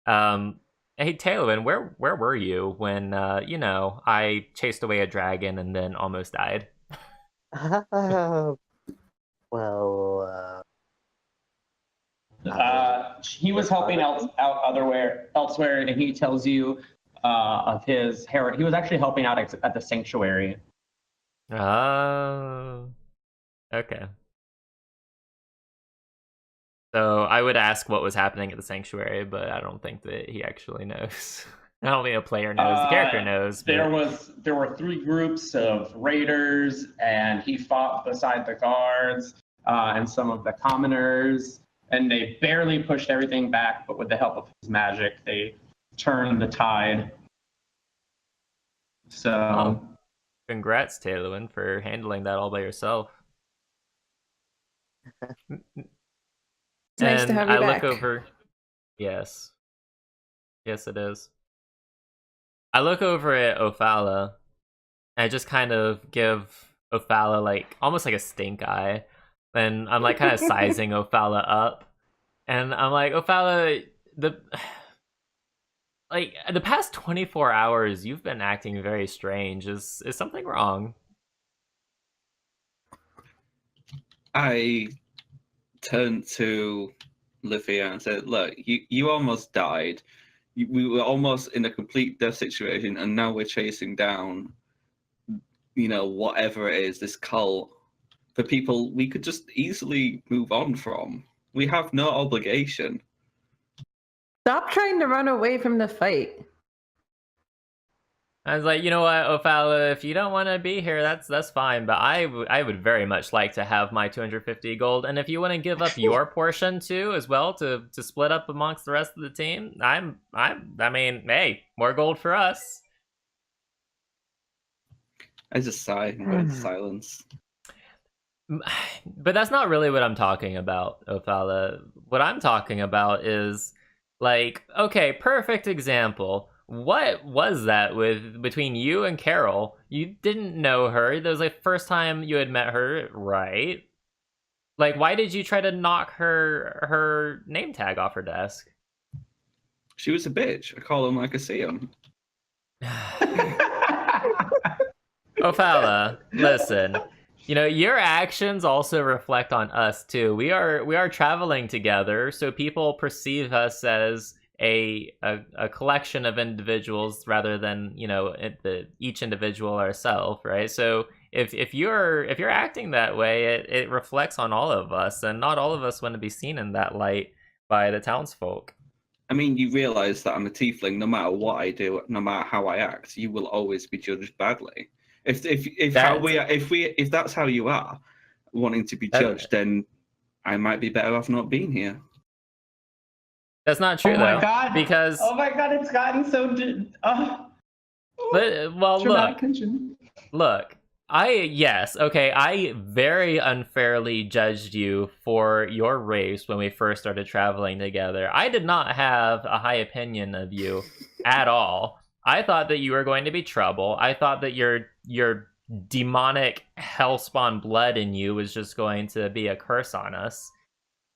Hey Tailwind, where were you when I chased away a dragon and then almost died? He was helping out elsewhere, and he tells you of his heritage. He was actually helping out at the sanctuary. Oh, okay. So I would ask what was happening at the sanctuary, but I don't think that he actually knows. Not only a player knows, the character knows. But... There were 3 groups of raiders, and he fought beside the guards and some of the commoners, and they barely pushed everything back. But with the help of his magic, they turned the tide. So, congrats, Tailwind, for handling that all by yourself. It's nice to have you back. Look over. Yes, it is. I look over at Ophala, and I just kind of give Ophala like almost like a stink eye, and I'm like kind of sizing Ophala up, and I'm like, Ophala, the past 24 hours, you've been acting very strange. Is something wrong? I turned to Livia and said, look, you almost died. We were almost in a complete death situation, and now we're chasing down, whatever it is, this cult, for people we could just easily move on from. We have no obligation. Stop trying to run away from the fight. I was like, you know what, Ophala, if you don't want to be here, that's fine. But I would very much like to have my 250 gold, and if you want to give up your portion too, as well, to split up amongst the rest of the team, I mean, hey, more gold for us. I just sigh and go into silence. But that's not really what I'm talking about, Ophala. What I'm talking about is like, okay, perfect example. What was that with between you and Carol? You didn't know her. That was like first time you had met her, right? Like, why did you try to knock her name tag off her desk? She was a bitch. I call him like I see him. Ophala, listen. You know, your actions also reflect on us too. We are traveling together, so people perceive us as a collection of individuals rather than, you know, each individual ourselves, right? So if you're acting that way, it reflects on all of us, and not all of us want to be seen in that light by the townsfolk. I mean, you realise that I'm a tiefling. No matter what I do, no matter how I act, you will always be judged badly. If that's how you are, wanting to be judged, then I might be better off not being here. That's not true, Oh my though, god! because Oh my god! It's gotten so. well, Dramatic tension. look. I very unfairly judged you for your race when we first started traveling together. I did not have a high opinion of you at all. I thought that you were going to be trouble. I thought that your demonic hellspawn blood in you was just going to be a curse on us.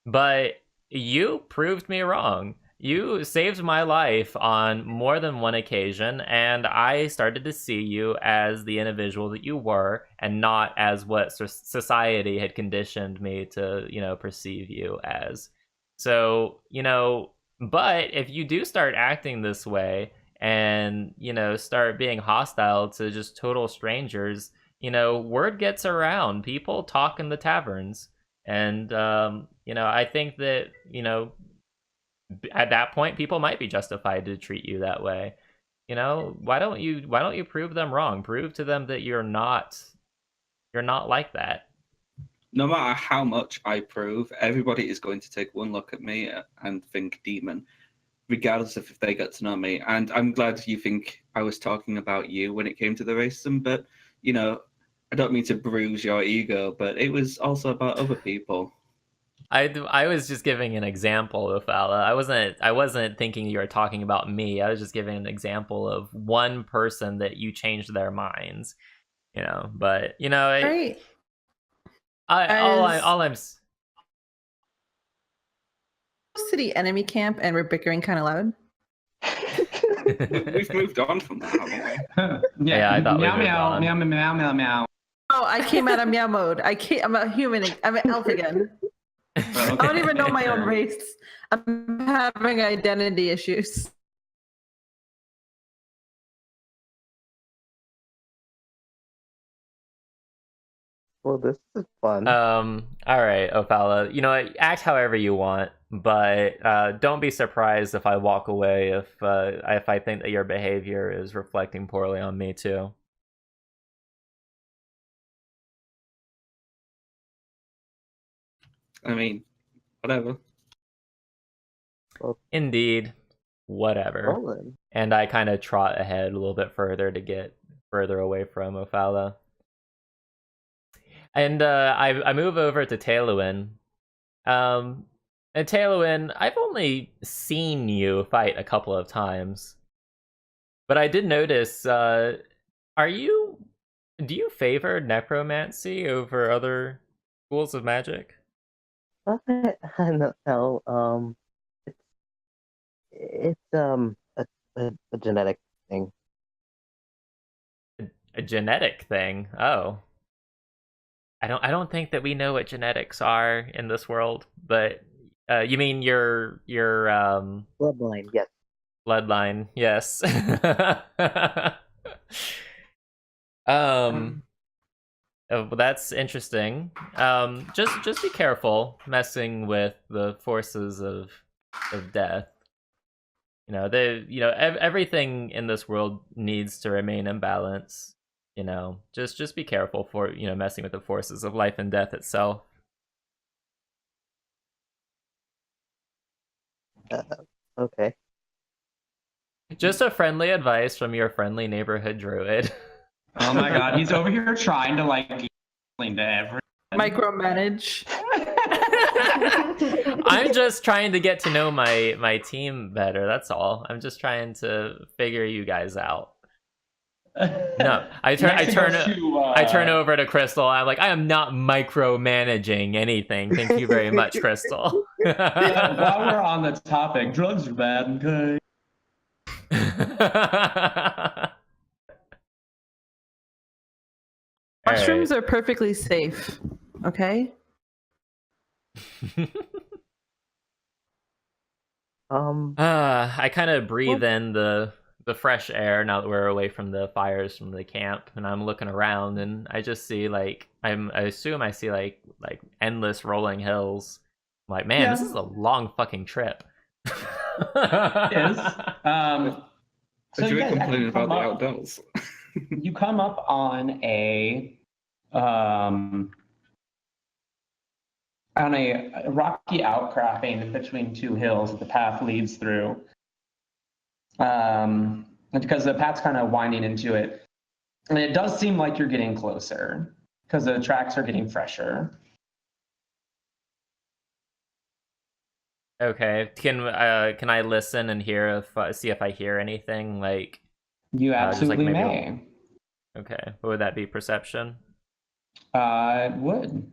But you proved me wrong. You saved my life on more than one occasion, and I started to see you as the individual that you were, and not as what society had conditioned me to, you know, perceive you as. So, you know, but if you do start acting this way and, you know, start being hostile to just total strangers, you know, word gets around. People talk in the taverns. And, you know, I think that, you know, at that point people might be justified to treat you that way. You know, why don't you prove them wrong? Prove to them that you're not like that. No matter how much I prove, everybody is going to take one look at me and think demon, regardless of if they get to know me. And I'm glad you think I was talking about you when it came to the racism, but, you know, I don't mean to bruise your ego, but it was also about other people. I was just giving an example of Allah. I wasn't thinking you were talking about me. I was just giving an example of one person that you changed their minds, you know. But you know, Right. all I'm Close to the enemy camp and we're bickering kind of loud. We've moved on from that, haven't we? Yeah, I thought we meow moved meow on. meow meow meow meow. Oh, I came out of meow mode. I'm a human. I'm an elf again. I don't even know my own race. I'm having identity issues. Well, this is fun. All right, Ophala. You know what? Act however you want, but don't be surprised if I walk away if I think that your behavior is reflecting poorly on me too. I mean, whatever. Indeed, whatever. Roland. And I kind of trot ahead a little bit further to get further away from Ophala. And I move over to Tailwin. And Tailwin, I've only seen you fight a couple of times, but I did notice. Do you favor necromancy over other schools of magic? No, it's a genetic thing. A genetic thing. Oh. I don't think that we know what genetics are in this world, but you mean your Bloodline, yes. bloodline, yes. Well, that's interesting. Just be careful messing with the forces of death. Everything in this world needs to remain in balance. Just be careful for messing with the forces of life and death itself. Okay. Just a friendly advice from your friendly neighborhood druid. Oh my god, he's over here trying to like explain to every. Micromanage. I'm just trying to get to know my team better. That's all. I'm just trying to figure you guys out. No, I turn over to Crystal. I'm like, I am not micromanaging anything. Thank you very much, Crystal. Yeah, while we're on the topic, drugs are bad, okay? Mushrooms are perfectly safe. Okay. I kind of breathe in the fresh air now that we're away from the fires from the camp, and I'm looking around, and I just see like I assume I see like endless rolling hills. I'm like, man, this is a long fucking trip. It is. So Should you we guys complain actually about come the up, outdoors? you come up on a rocky outcropping between two hills that the path leads through. Because the path's kind of winding into it. And it does seem like you're getting closer because the tracks are getting fresher. Okay, can I listen and hear if see if I hear anything like You absolutely maybe may. Okay, what would that be? Perception? It would.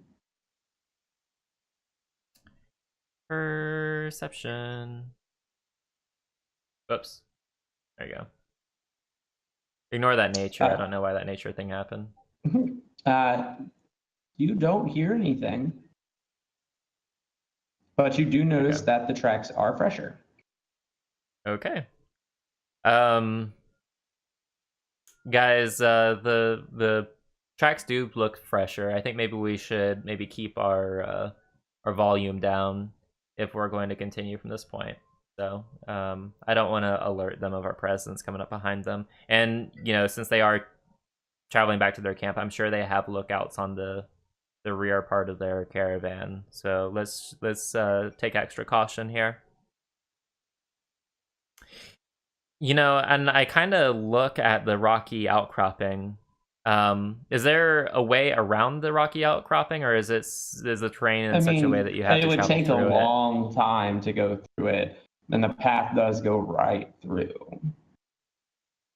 Perception. Oops. There you go. Ignore that nature. I don't know why that nature thing happened. You don't hear anything. But you do notice that the tracks are fresher. Okay. Guys, the tracks do look fresher. I think maybe we should keep our volume down if we're going to continue from this point. So I don't want to alert them of our presence coming up behind them. And since they are traveling back to their camp, I'm sure they have lookouts on the rear part of their caravan. So let's take extra caution here. And I kind of look at the rocky outcropping. Is there a way around the rocky outcropping, or is the terrain in such a way that you have to travel through it? It would take a long time to go through it, and the path does go right through.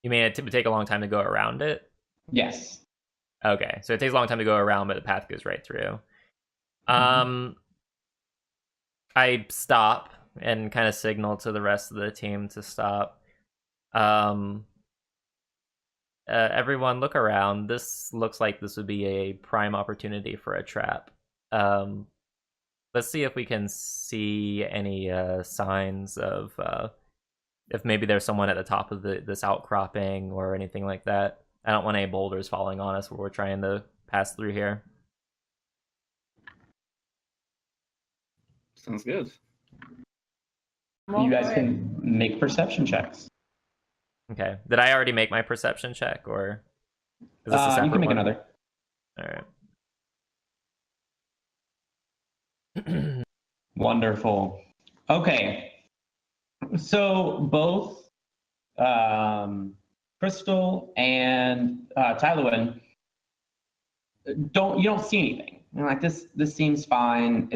You mean it would take a long time to go around it? Yes. Okay, so it takes a long time to go around, but the path goes right through. I stop and kind of signal to the rest of the team to stop. Everyone look around. This looks like this would be a prime opportunity for a trap. Let's see if we can see any signs of if maybe there's someone at the top of this outcropping or anything like that. I don't want any boulders falling on us where we're trying to pass through here. Sounds good. You guys can make perception checks. Okay. Did I already make my perception check, or is this a separate you can make one? another. All right. Wonderful. Okay. So both Crystal and Tylowin you don't see anything. You're like, this seems fine.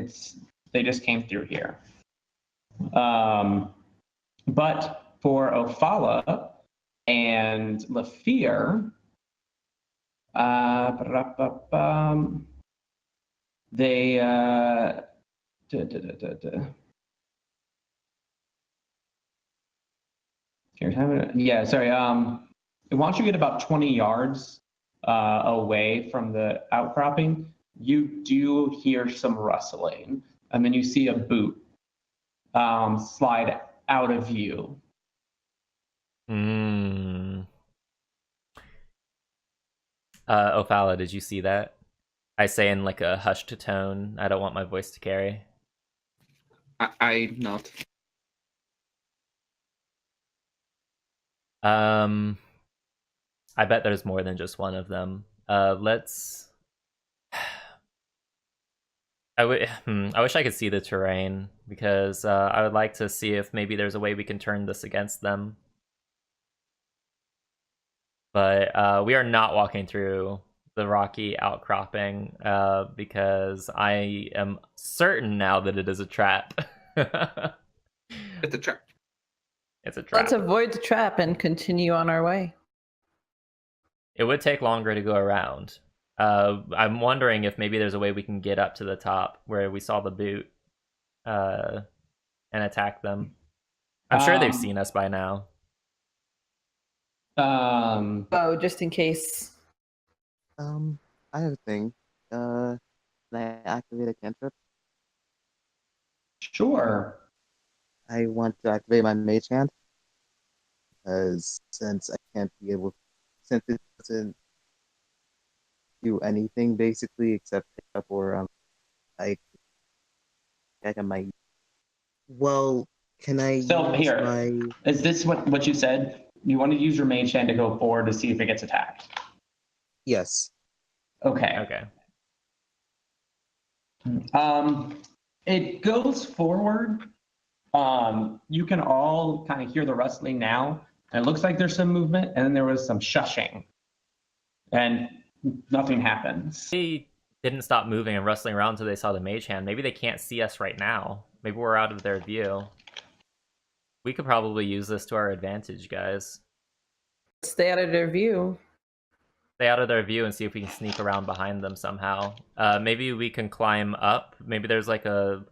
They just came through here. But for Ophala and Lafir, they yeah, sorry. Once you get about 20 yards away from the outcropping, you do hear some rustling, and then you see a boot slide out of view. Ophala, did you see that? I say in like a hushed tone. I don't want my voice to carry. I not. I bet there's more than just one of them. Let's. I wish I could see the terrain, because I would like to see if maybe there's a way we can turn this against them. But we are not walking through the rocky outcropping because I am certain now that it is a trap. It's a trap. It's a trap. Let's avoid the trap and continue on our way. It would take longer to go around. I'm wondering if maybe there's a way we can get up to the top where we saw the boot and attack them. I'm sure they've seen us by now. Oh, just in case. I have a thing. Can I activate a cantrip? Sure. I want to activate my mage hand. Because since I can't be able, since it doesn't do anything basically except pick up or I can my. Well, can I So use here, my? is this what you said? You want to use your mage hand to go forward to see if it gets attacked. Yes. Okay. Okay. It goes forward. You can all kind of hear the rustling now. And it looks like there's some movement, and then there was some shushing, and nothing happens. They didn't stop moving and rustling around until they saw the mage hand. Maybe they can't see us right now. Maybe we're out of their view. We could probably use this to our advantage, guys. Stay out of their view. Stay out of their view and see if we can sneak around behind them somehow. Maybe we can climb up. Maybe there's like an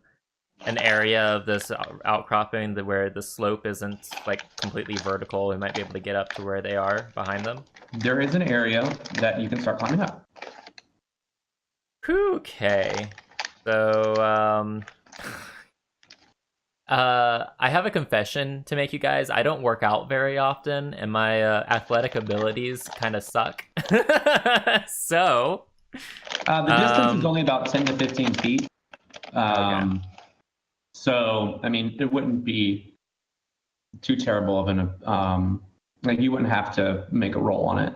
area of this outcropping where the slope isn't like completely vertical. We might be able to get up to where they are behind them. There is an area that you can start climbing up. Okay. So, I have a confession to make, you guys. I don't work out very often, and my athletic abilities kind of suck. So, The distance is only about 10 to 15 feet. Okay. So, I mean, it wouldn't be too terrible of an, like you wouldn't have to make a roll on it.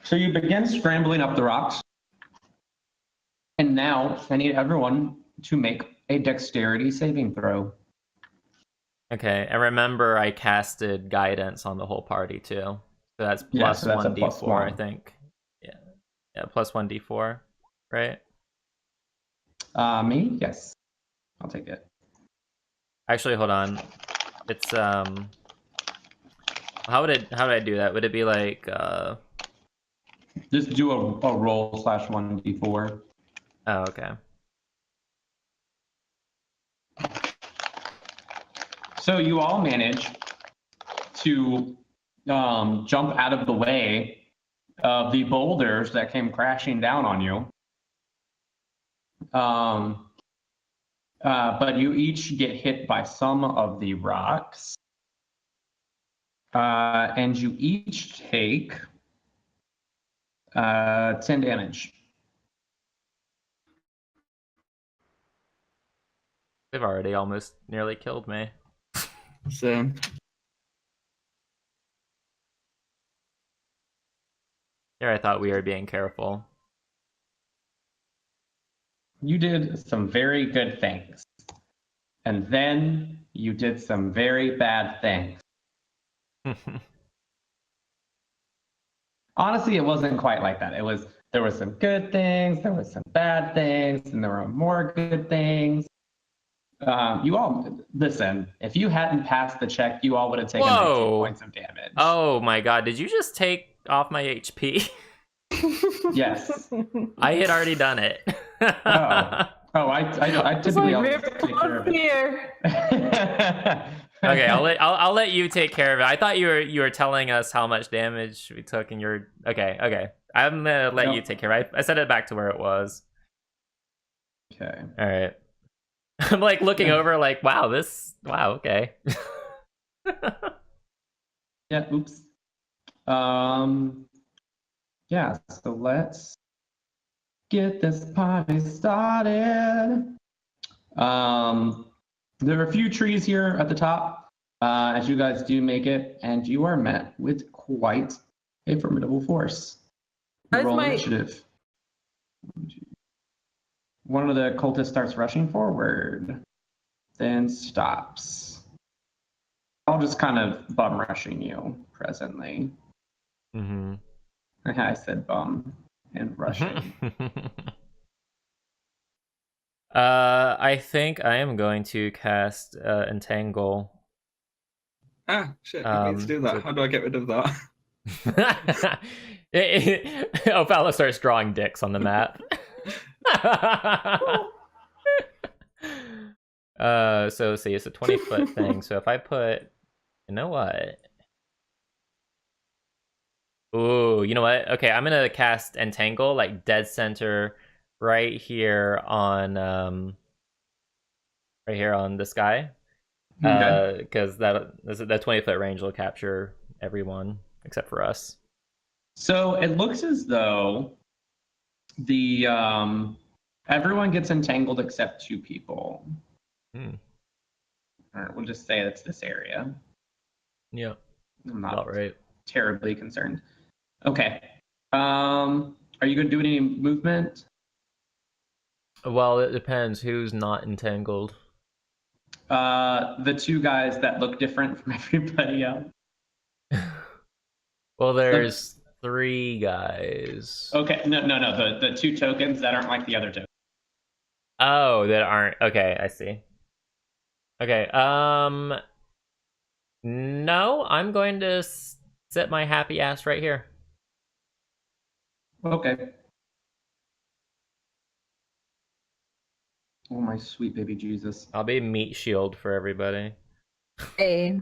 So you begin scrambling up the rocks. And now I need everyone to make a dexterity saving throw. Okay, and remember I casted guidance on the whole party too. So that's Yeah, plus so that's a 1d4, plus I one. think. Yeah, plus 1d4, right? Me? Yes. I'll take it. Actually, hold on. It's how would I do that? Would it be like Just do a roll / 1d4. Oh, okay. So you all manage to jump out of the way of the boulders that came crashing down on you. But you each get hit by some of the rocks. And you each take 10 damage. They've already almost nearly killed me. So Here I thought we were being careful. You did some very good things. And then you did some very bad things. Honestly, it wasn't quite like that. There were some good things, there were some bad things, and there were more good things. You all listen. If you hadn't passed the check, you all would have taken 19 points of damage. Oh my god! Did you just take off my HP? Yes. I had already done it. I typically always take care of it. Here. Okay, I'll let you take care of it. I thought you were telling us how much damage we took, and you're okay. I'm gonna let you take care of it. I set it back to where it was. Okay. All right. I'm like looking over, like, wow, okay. Yeah. Oops. Yeah. So let's get this party started. There are a few trees here at the top as you guys do make it, and you are met with quite a formidable force. Roll initiative. One of the cultists starts rushing forward, then stops. I'll just kind of bum rushing you presently. Mm-hmm. I said bum. and rushing. I think I am going to cast Entangle. Ah, shit, you need to do that. So- How do I get rid of that? Ophala starts drawing dicks on the map. So see, it's a 20-foot thing. So if I put, you know what? Ooh, you know what? Okay, I'm gonna cast Entangle like dead center right here on this guy. Okay. Because that 20-foot range will capture everyone except for us. So it looks as though the everyone gets entangled except 2 people. Hmm. All right, we'll just say it's this area. Yeah, I'm not about right. terribly concerned. Okay. Are you going to do any movement? Well, it depends who's not entangled. The 2 guys that look different from everybody else. Well, there's 3 guys. Okay, no. The 2 tokens that aren't like the other tokens. Oh, that aren't. Okay, I see. Okay, no, I'm going to sit my happy ass right here. Okay. Oh, my sweet baby Jesus. I'll be meat shield for everybody. Hey,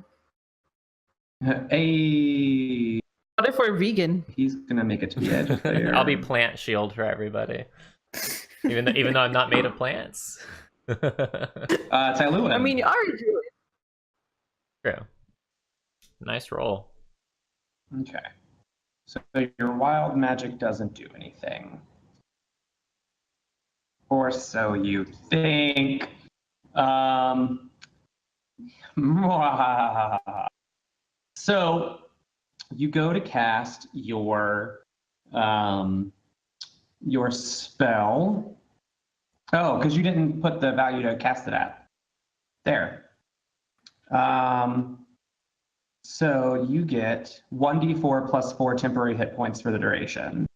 Hey, what if we're vegan? he's going to make it to the edge there. I'll be plant shield for everybody. Even though I'm not made of plants. Tylewin. I mean, you already do it. True. Nice roll. Okay. So your wild magic doesn't do anything. Or so you think. So you go to cast your spell. Oh, because you didn't put the value to cast it at. There. So you get 1d4 plus 4 temporary hit points for the duration.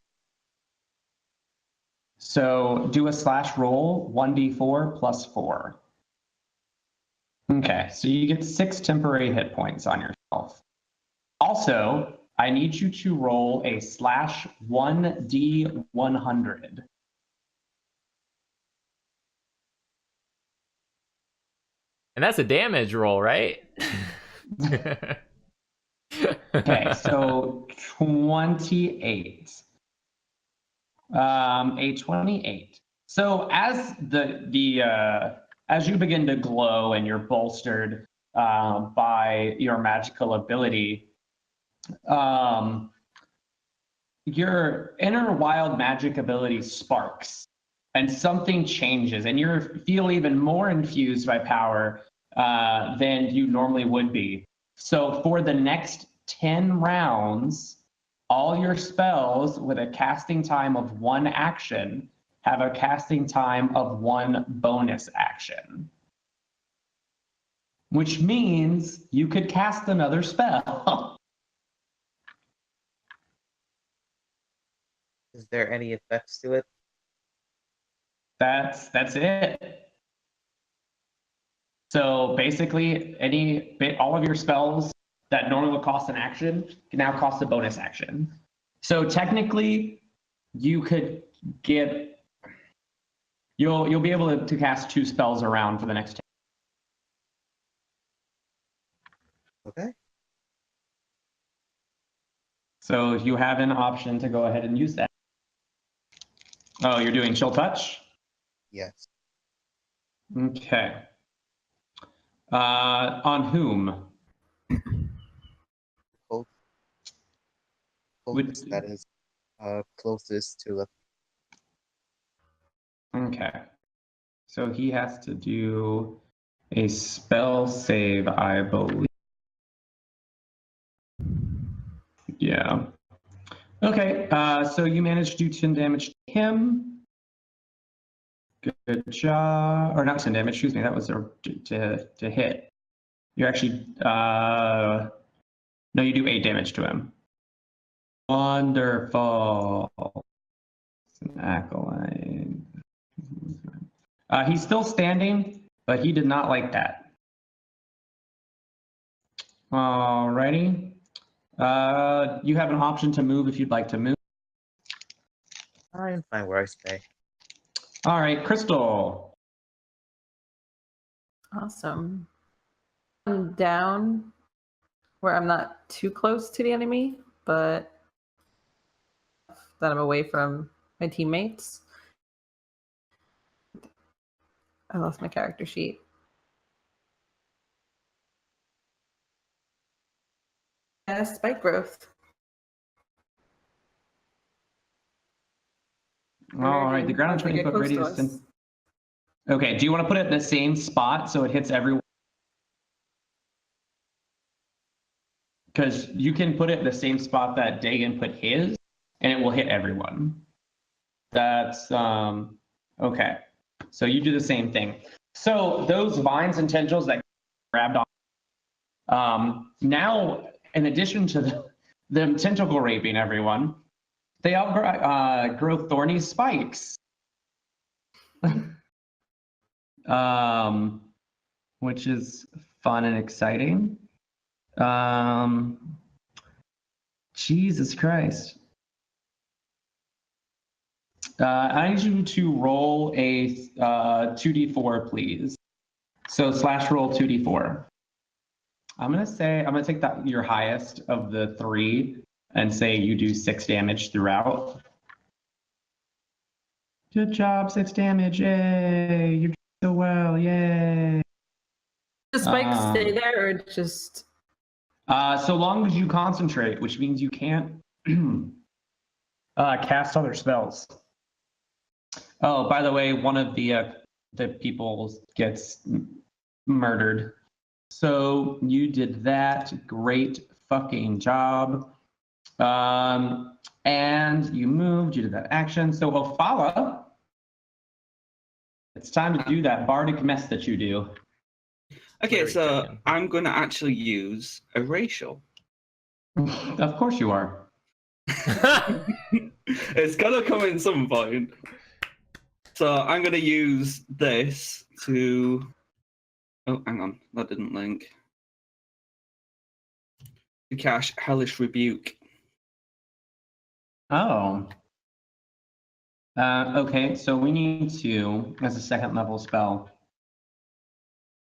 So do a slash roll, 1d4 plus 4. Okay, so you get 6 temporary hit points on yourself. Also, I need you to roll a slash 1d100. And that's a damage roll, right? Okay, so 28. A 28. So as as you begin to glow and you're bolstered by your magical ability, your inner wild magic ability sparks, and something changes, and you feel even more infused by power than you normally would be. So for the next 10 rounds, all your spells with a casting time of 1 action have a casting time of 1 bonus action. Which means you could cast another spell. Is there any effects to it? That's it. So basically, all of your spells that normally would cost an action can now cost a bonus action. So technically, you could get you'll be able to cast 2 spells around for the next 10. Okay. So you have an option to go ahead and use that. Oh, you're doing chill touch? Yes. Okay. On whom? Cult. Would- Cultist that is closest to the. Okay. So he has to do a spell save, I believe. Yeah. Okay, so you managed to do 10 damage to him. Good job. Or not 10 damage, excuse me, that was to hit. You actually, no, you do 8 damage to him. Wonderful. An acolyte. He's still standing, but he did not like that. Alrighty. You have an option to move if you'd like to move. I'm fine where I stay. All right, Crystal. Awesome. I'm down where I'm not too close to the enemy, but that I'm away from my teammates. I lost my character sheet. Spike growth. All right, the ground 20-foot radius. Okay, do you want to put it in the same spot so it hits everyone? Because you can put it in the same spot that Dagan put his, and it will hit everyone. That's okay. So you do the same thing. So those vines and tendrils that grabbed on, now in addition to them tentacle raping everyone, they all grow thorny spikes. Which is fun and exciting. Jesus Christ. I need you to roll a 2d4, please. So slash roll 2d4. I'm gonna take that your highest of the 3 and say you do 6 damage throughout. Good job, 6 damage, yay! You're doing so well, yay! Does spikes stay there or just? So long as you concentrate, which means you can't cast other spells. Oh, by the way, one of the people gets murdered. So you did that. Great fucking job. And you moved. You did that action. So Ophala, it's time to do that bardic mess that you do. Okay, so I'm going to actually use a racial. Of course you are. It's got to come in some point. So I'm going to use this to... Oh, hang on. That didn't link. To cast Hellish Rebuke. Oh. Okay, so we need to, as a second level spell,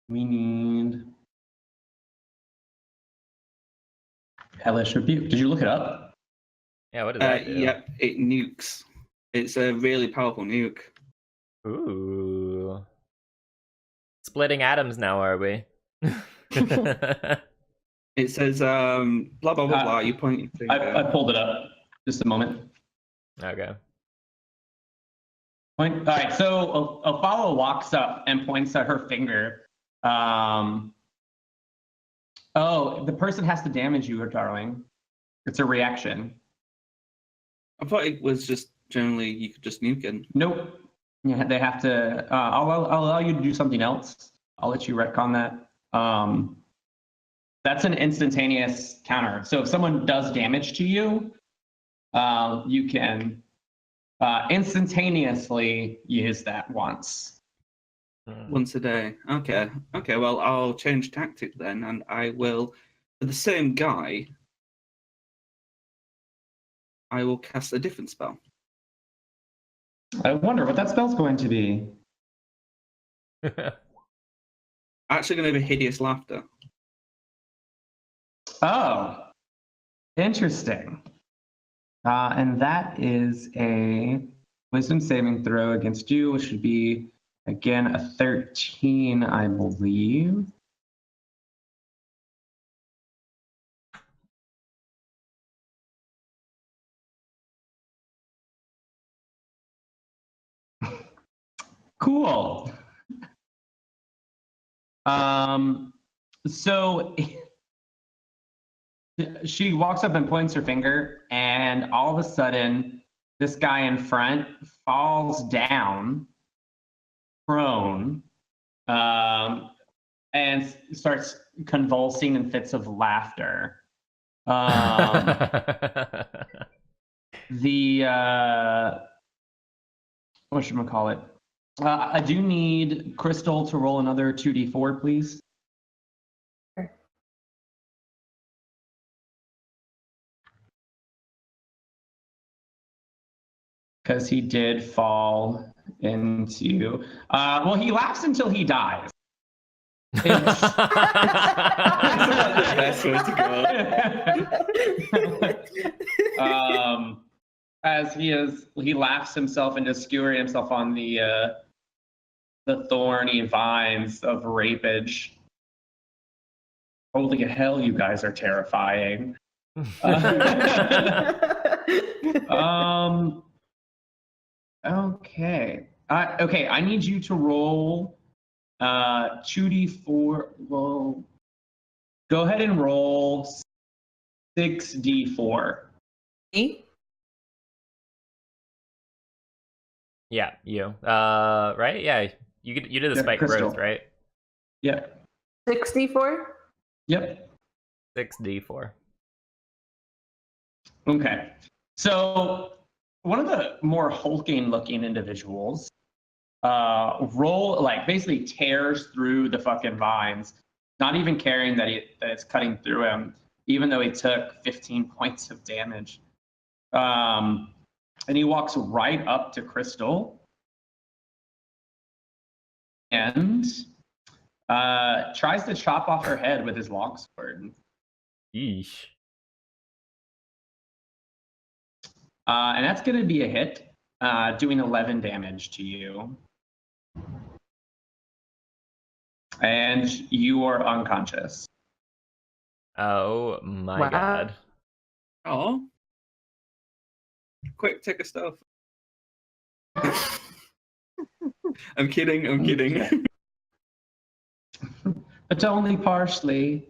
we need Hellish Rebuke. Did you look it up? Yeah, what does that do? Yep, it nukes. It's a really powerful nuke. Ooh. Splitting atoms now, are we? It says, blah, blah, blah, blah. You pointing finger. I pulled it up. Just a moment. Okay. All right, so Ophala walks up and points at her finger. Oh, the person has to damage you, darling. It's a reaction. I thought it was just generally you could just nuke it. Nope. Yeah, they have to. I'll allow you to do something else. I'll let you retcon that. That's an instantaneous counter. So if someone does damage to you, you can instantaneously use that once. Once a day. Okay. Okay, well, I'll change tactic then, and I will, for the same guy, I will cast a different spell. I wonder what that spell's going to be. Actually going to be Hideous Laughter. Oh, interesting. And that is a wisdom saving throw against you, which should be, again, a 13, I believe. Cool. So she walks up and points her finger, and all of a sudden, this guy in front falls down, prone, and starts convulsing in fits of laughter. The whatchamacallit. I do need Crystal to roll another 2d4, please. Sure. Because he did fall into. Well, he laughs until he dies. That's not the best way to go. As he laughs himself into skewering himself on the thorny vines of rapage. Holy hell, you guys are terrifying. Okay. Okay, I need you to roll 2d4. Well, go ahead and roll 6d4. Me? Yeah, you. Right? Yeah, you did the Yeah, spike Crystal. growth, right? Yep. 64? Yep. 6d4. Okay. So one of the more hulking looking individuals basically tears through the fucking vines, not even caring that it's cutting through him, even though he took 15 points of damage. And he walks right up to Crystal and tries to chop off her head with his longsword. Yeesh. And that's going to be a hit, doing 11 damage to you. And you are unconscious. Oh my Wow. god. Oh. Quick, take a stuff. I'm kidding. But only partially.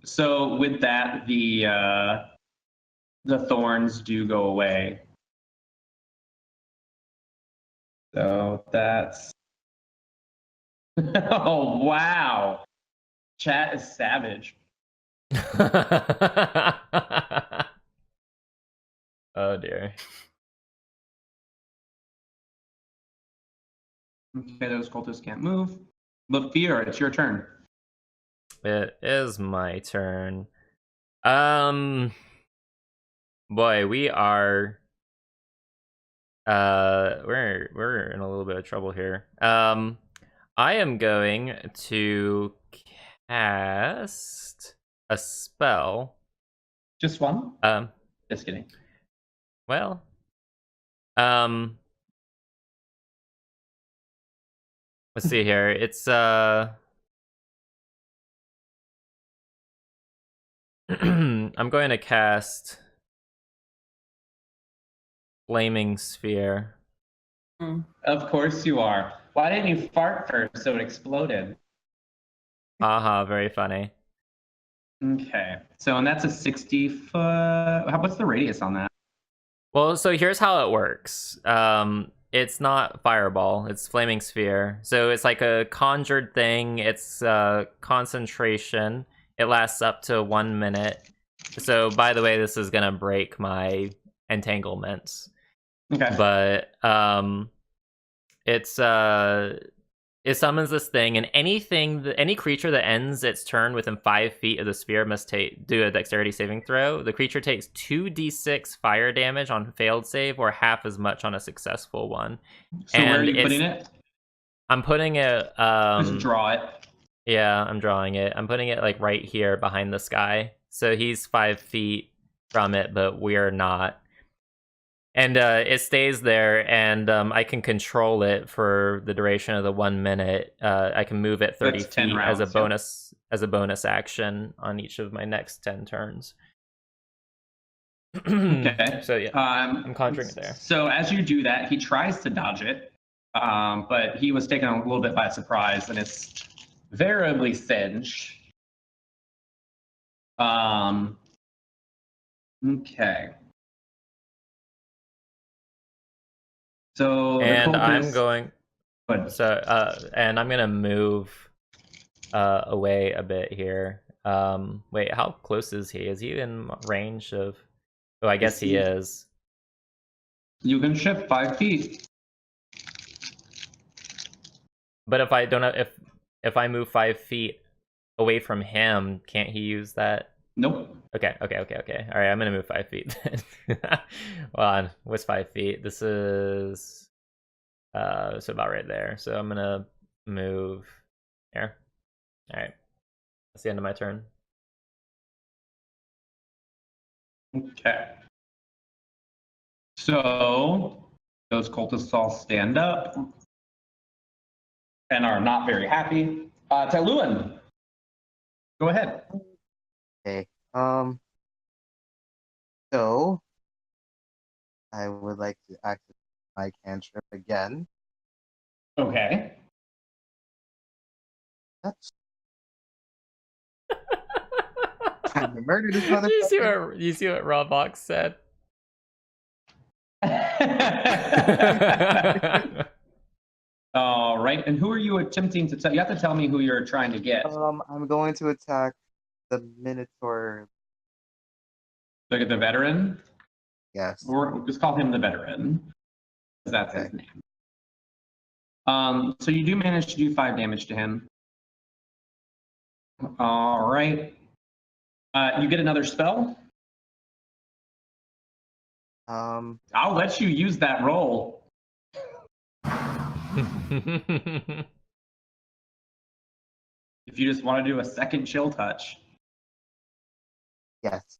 So with that, the thorns do go away. So that's. Oh wow! Chat is savage. Oh dear. Okay, those cultists can't move. But Fear, it's your turn. It is my turn. Boy, we are we're in a little bit of trouble here. I am going to cast a spell. Just one? Just kidding. Well, let's see here. It's I'm going to cast Flaming Sphere. Of course you are. Why didn't you fart first so it exploded? Haha, very funny. Okay. So, and that's a 60 foot. What's the radius on that? Well, so here's how it works. It's not fireball, it's flaming sphere. So it's like a conjured thing. It's concentration. It lasts up to 1 minute. So by the way, this is gonna break my entanglements. Okay. But it summons this thing, and any creature that ends its turn within 5 feet of the sphere must do a dexterity saving throw. The creature takes 2d6 fire damage on failed save, or half as much on a successful one. So where are you putting it? I'm putting it. Just draw it. Yeah, I'm drawing it. I'm putting it like right here behind this guy. So he's 5 feet from it, but we're not. And it stays there, and I can control it for the duration of the 1 minute. I can move it 30 That's 10 feet rounds, as a bonus action on each of my next 10 turns. Okay. So yeah, I'm conjuring it there. So as you do that, he tries to dodge it, but he was taken a little bit by surprise, and it's variably singed. Okay. So And I'm cultist... going. Good. So and I'm gonna move away a bit here. Wait, how close is he? Is he in range of? Oh, I guess he is. You can shift 5 feet. But if I don't have, if I move 5 feet away from him, can't he use that? Nope. Okay. All right, I'm gonna move 5 feet then. Hold on, what's 5 feet? This is so about right there. So I'm gonna move here. All right, that's the end of my turn. Okay. So those cultists all stand up and are not very happy. Tailuan, go ahead. Okay. So I would like to activate my cantrip again. Okay. That's time to murder this Did motherfucker. you see what Roblox said? All right. And who are you attempting to tell? You have to tell me who you're trying to get. I'm going to attack the Minotaur. Look at the veteran. Yes. Or just call him the veteran. That's his name. So you do manage to do 5 damage to him. All right. You get another spell. I'll let you use that roll. If you just want to do a second chill touch. Yes.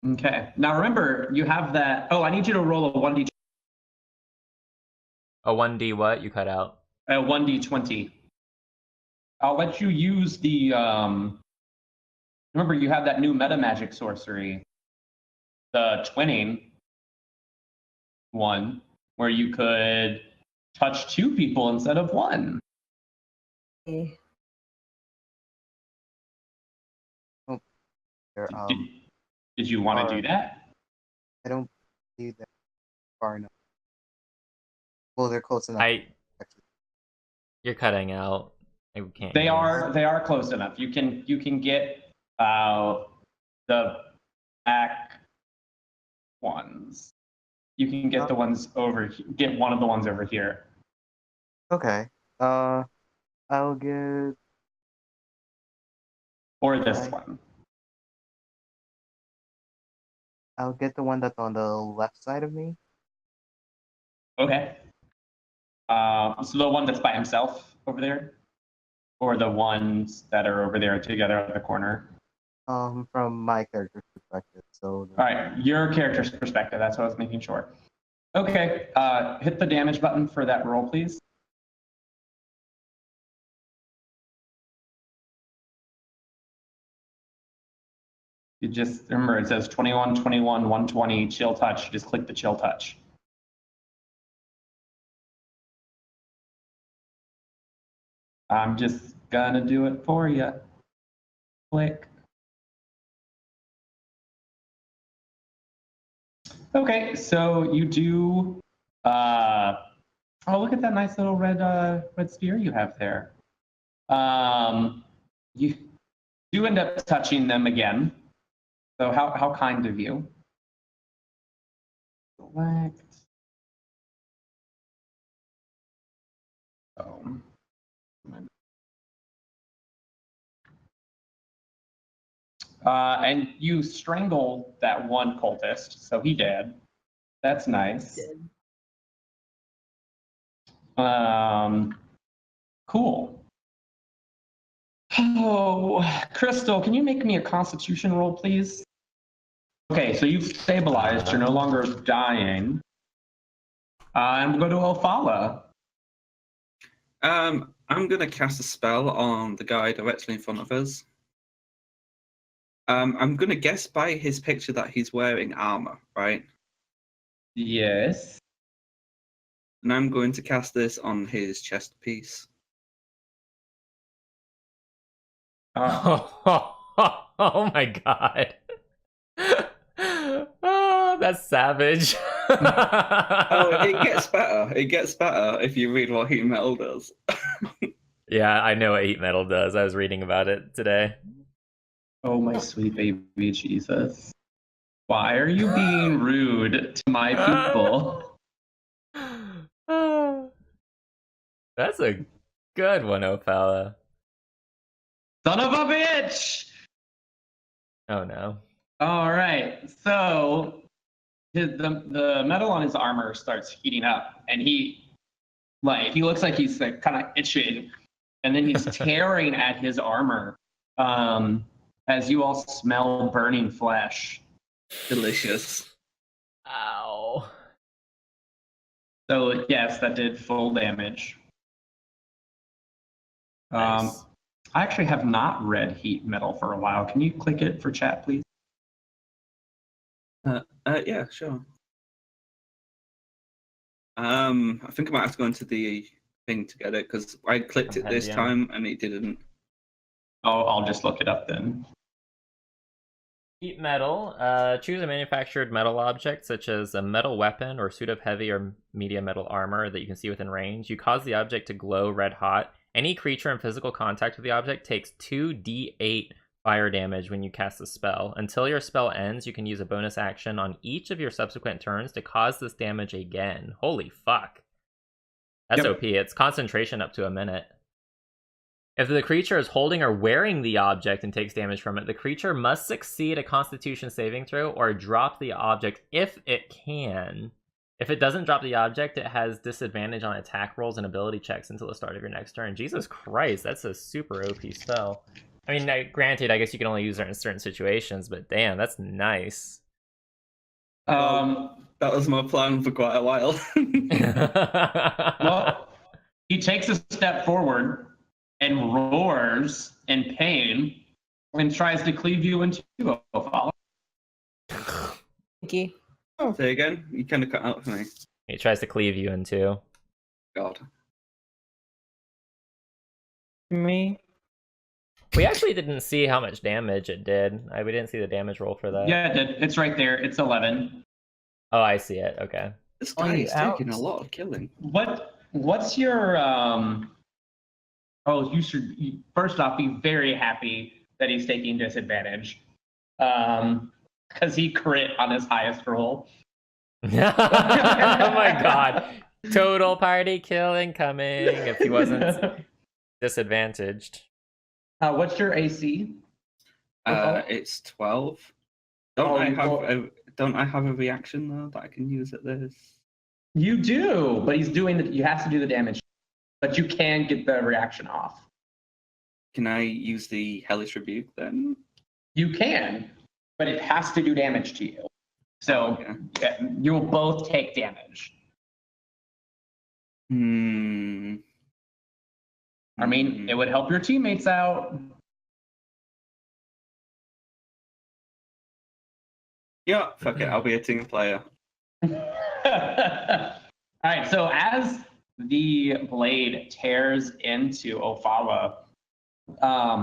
Okay. Now remember, you have that. Oh, I need you to roll a 1d. A 1D what? You cut out. A 1d20. I'll let you use the. Remember, you have that new meta magic sorcery, the twinning one, where you could touch 2 people instead of 1. Okay. There, Did you want to do that? I don't see that far enough. Well, they're close enough. You're cutting out. I can't. They hear you. are close enough. You can get the back ones. You can get the ones get one of the ones over here. Okay. I'll get. Or this Okay. one. I'll get the one that's on the left side of me. Okay. So the one that's by himself over there? Or the ones that are over there together at the corner? From my character's perspective. So. All right, your character's perspective. That's what I was making sure. Okay, hit the damage button for that roll, please. You just remember it says 21, 21, 120, chill touch. You just click the chill touch. I'm just gonna do it for you. Click. Okay, so you do. Oh, look at that nice little red sphere you have there. You do end up touching them again. So how kind of you. Select. And you strangle that one cultist, so he dead. That's nice. Cool. Oh, Crystal, can you make me a Constitution roll, please? Okay, so you've stabilized. You're no longer dying. And we'll go to Ophala. I'm gonna cast a spell on the guy directly in front of us. I'm gonna guess by his picture that he's wearing armor, right? Yes. And I'm going to cast this on his chest piece. Oh my god. Oh, that's savage. Oh, it gets better. It gets better if you read what heat metal does. Yeah, I know what heat metal does. I was reading about it today. Oh, my sweet baby Jesus. Why are you being rude to my people? That's a good one, Ophala. Son of a bitch! Oh no. All right, so the metal on his armor starts heating up, and he looks like he's like kind of itching, and then he's tearing at his armor. As you all smell burning flesh. Delicious. Ow. So yes, that did full damage. Nice. I actually have not read heat metal for a while. Can you click it for chat, please? Yeah, sure. I think I might have to go into the thing to get it because I clicked it this Compendium. time and it didn't. Oh, I'll just look it up then. Heat metal. Choose a manufactured metal object, such as a metal weapon or suit of heavy or medium metal armor that you can see within range. You cause the object to glow red hot. Any creature in physical contact with the object takes 2d8 fire damage when you cast the spell. Until your spell ends, you can use a bonus action on each of your subsequent turns to cause this damage again. Holy fuck. That's Yep. OP. It's concentration up to a minute. If the creature is holding or wearing the object and takes damage from it, the creature must succeed a Constitution saving throw or drop the object if it can. If it doesn't drop the object, it has disadvantage on attack rolls and ability checks until the start of your next turn. Jesus Christ, that's a super OP spell. I mean, granted, I guess you can only use it in certain situations, but damn, that's nice. That was my plan for quite a while. Well, he takes a step forward and roars in pain and tries to cleave you in two. Ophala. Thank you. Say again? You kind of cut out for me. He tries to cleave you in two. God. Me. We actually didn't see how much damage it did. We didn't see the damage roll for that. Yeah, it's right there. It's 11. Oh, I see it. Okay. This Oh, guy you is taking out. a lot of killing. What's your Oh, first off be very happy that he's taking disadvantage. Because he crit on his highest roll. Oh my god. Total party kill incoming if he wasn't disadvantaged. What's your AC? It's 12. Don't Oh, I you have go- a don't I have a reaction though that I can use at this? You do, but you have to do the damage. But you can get the reaction off. Can I use the Hellish Rebuke then? You can, but it has to do damage to you. So Yeah. you will both take damage. Hmm. I mean, it would help your teammates out. Yeah, fuck it. I'll be a team player. All right, so as the blade tears into Ophala,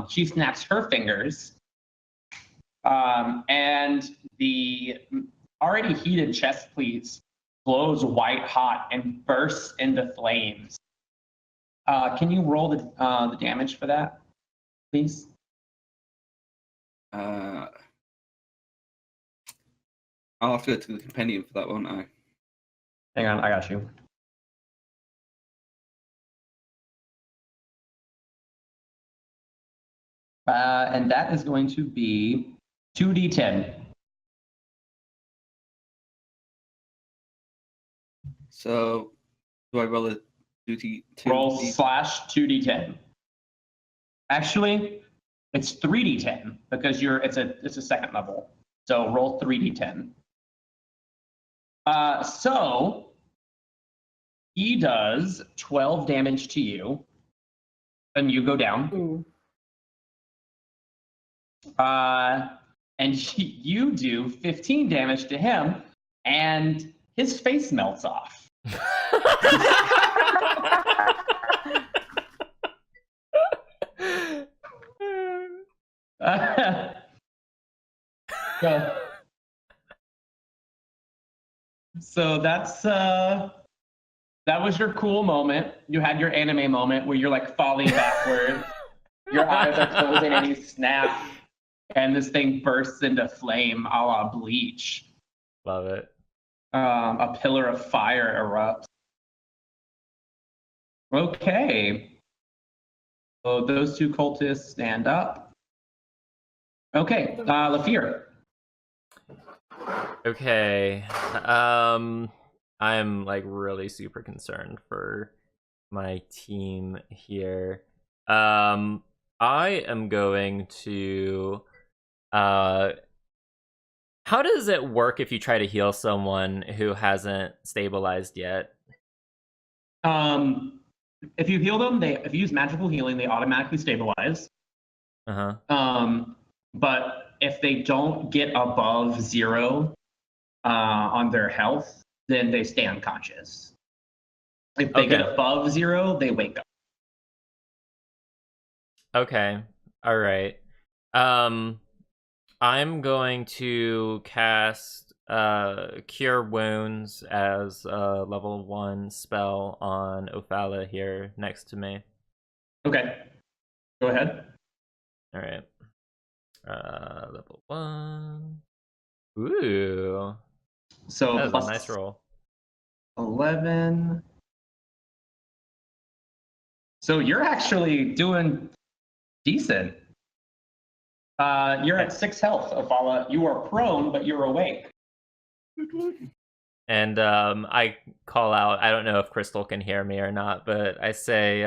she snaps her fingers, and the already heated chest piece glows white hot and bursts into flames. Can you roll the damage for that, please? I'll have to go to the compendium for that, won't I? Hang on, I got you. And that is going to be 2d10. So, do I roll a duty? Roll /2d10. Actually, it's 3d10 because it's a second level. So roll 3d10. So he does 12 damage to you, and you go down. Ooh. And you do 15 damage to him, and his face melts off. So that was your cool moment. You had your anime moment where you're like falling backwards. Your eyes are closing and you snap, and this thing bursts into flame a la Bleach. Love it. A pillar of fire erupts. Okay. So those two cultists stand up. Okay, Lafir. Okay. I'm like really super concerned for my team here. I am going to how does it work if you try to heal someone who hasn't stabilized yet? If you heal them, if you use magical healing, they automatically stabilize. Uh-huh. But if they don't get above 0 on their health, then they stay unconscious. If they get Okay. above 0, they wake up. Okay. All right. I'm going to cast Cure Wounds as a level 1 spell on Ophala here next to me. Okay. Go ahead. All right. Level 1. Ooh. So That was plus a nice roll. 11. So you're actually doing decent. You're at 6 health, Ophala. You are prone, but you're awake. And I call out, I don't know if Crystal can hear me or not, but I say,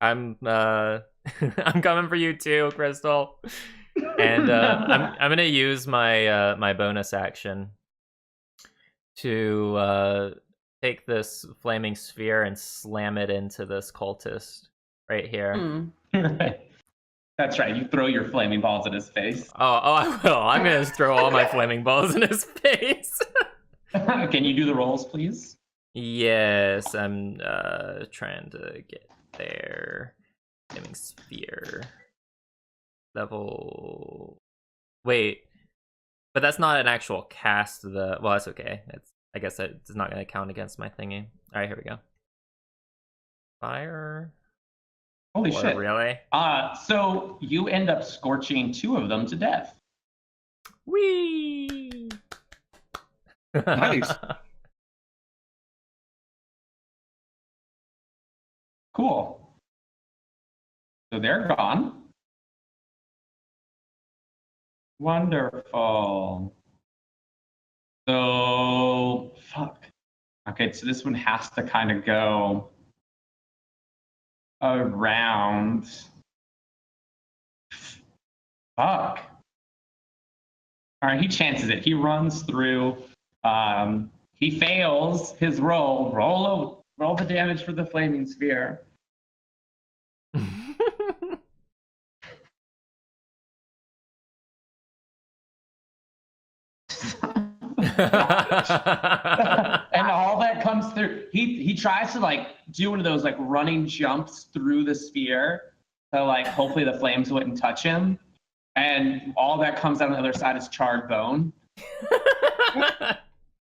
I'm I'm coming for you too, Crystal. And I'm gonna use my my bonus action to take this flaming sphere and slam it into this cultist right here. That's right. You throw your flaming balls in his face. Oh, I will. I'm gonna throw all my flaming balls in his face. Can you do the rolls, please? Yes, I'm trying to get there. Flaming sphere. Level. Wait, but that's not an actual cast. Well, that's okay. I guess it's not going to count against my thingy. All right, here we go. Fire. Holy shit! Really? So you end up scorching 2 of them to death. Whee! Nice. Cool. So they're gone. Wonderful. So, fuck. Okay, so this one has to kind of go around. Fuck. All right, he chances it. He runs through. He fails his roll. Roll the damage for the flaming sphere. And all that comes through. He tries to like do one of those like running jumps through the sphere to like hopefully the flames wouldn't touch him. And all that comes out on the other side is charred bone.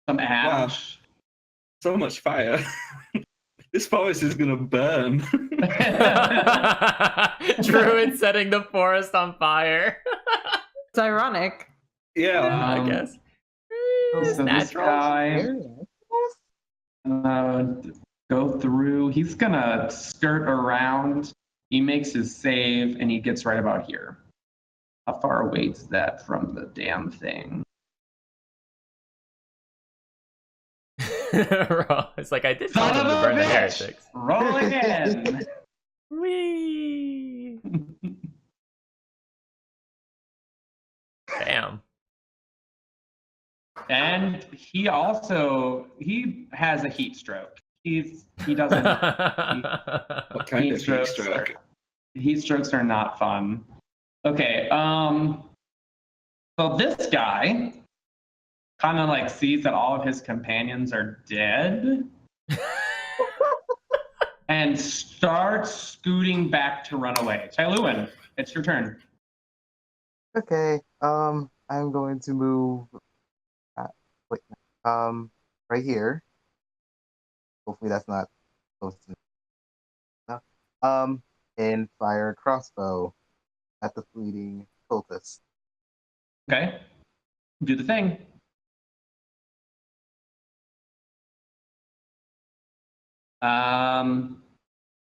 Some ash. Wow. So much fire. This forest is gonna burn. Druid setting the forest on fire. It's ironic. Yeah. I guess. It's So this natural. guy go through. He's gonna skirt around. He makes his save and he gets right about here. How far away is that from the damn thing? It's like I did tell them to burn the heretics. Roll again. Whee! Damn. And he has a heat stroke. He doesn't. What kind of heat stroke? Heat strokes are not fun. Okay. So this guy kind of like sees that all of his companions are dead and starts scooting back to run away. Tyluin, it's your turn. Okay. I'm going to move. Wait. Right here. Hopefully that's not close to. No. And fire a crossbow at the fleeting cultist. Okay. Do the thing.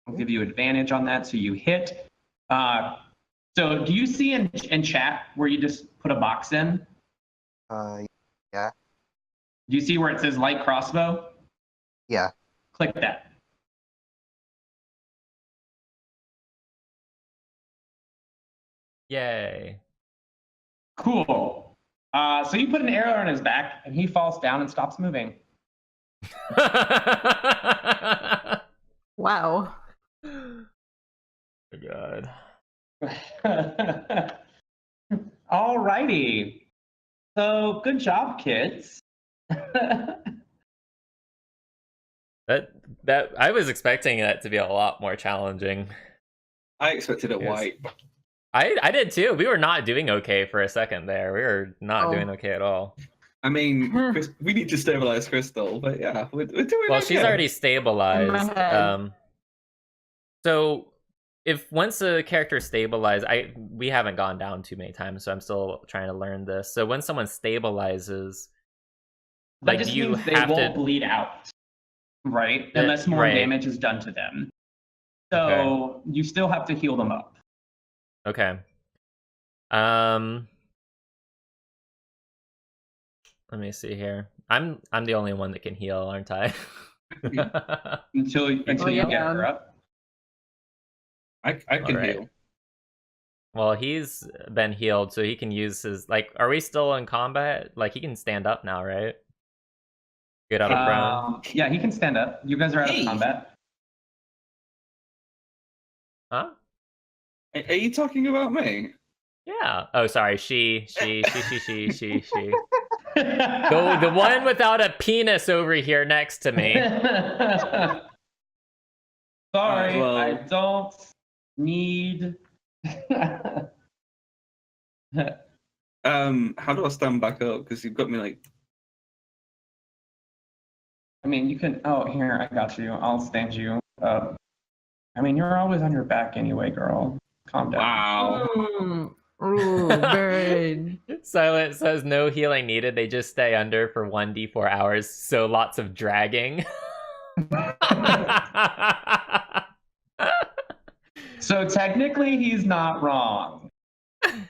I'll give you advantage on that, so you hit. So do you see in chat where you just put a box in? Yeah. Do you see where it says light crossbow? Yeah. Click that. Yay. Cool. So you put an arrow on his back, and he falls down and stops moving. Wow. Oh God. Alrighty. So good job, kids. That I was expecting that to be a lot more challenging. I expected a Yes. white. I did too. We were not doing okay for a second there. We were not Oh. doing okay at all. I mean, we need to stabilize Crystal, but yeah, we're doing Well, okay. she's already stabilized. head. So if once a character stabilizes, we haven't gone down too many times, so I'm still trying to learn this. So when someone stabilizes, That like just do you means they have won't to bleed out, right? Uh, Unless more right. damage is done to them. So Okay. you still have to heal them up. Okay. Let me see here. I'm the only one that can heal, aren't I? Until you yeah. get her up. I can Alright. heal. Well, he's been healed, so he can use his are we still in combat? Like he can stand up now, right? Get out of prone. Yeah, he can stand up. You guys are out Hey. of combat. Huh? Are you talking about me? Yeah. Oh, sorry. She. The one without a penis over here next to me. Sorry, well- I don't need. How do I stand back up? Because you've got me like. I mean, you can. Oh, here, I got you. I'll stand you up. I mean, you're always on your back anyway, girl. Calm down. Wow. Ooh, bird. Silent says no healing needed. They just stay under for 1d4 hours. So lots of dragging. So technically, he's not wrong.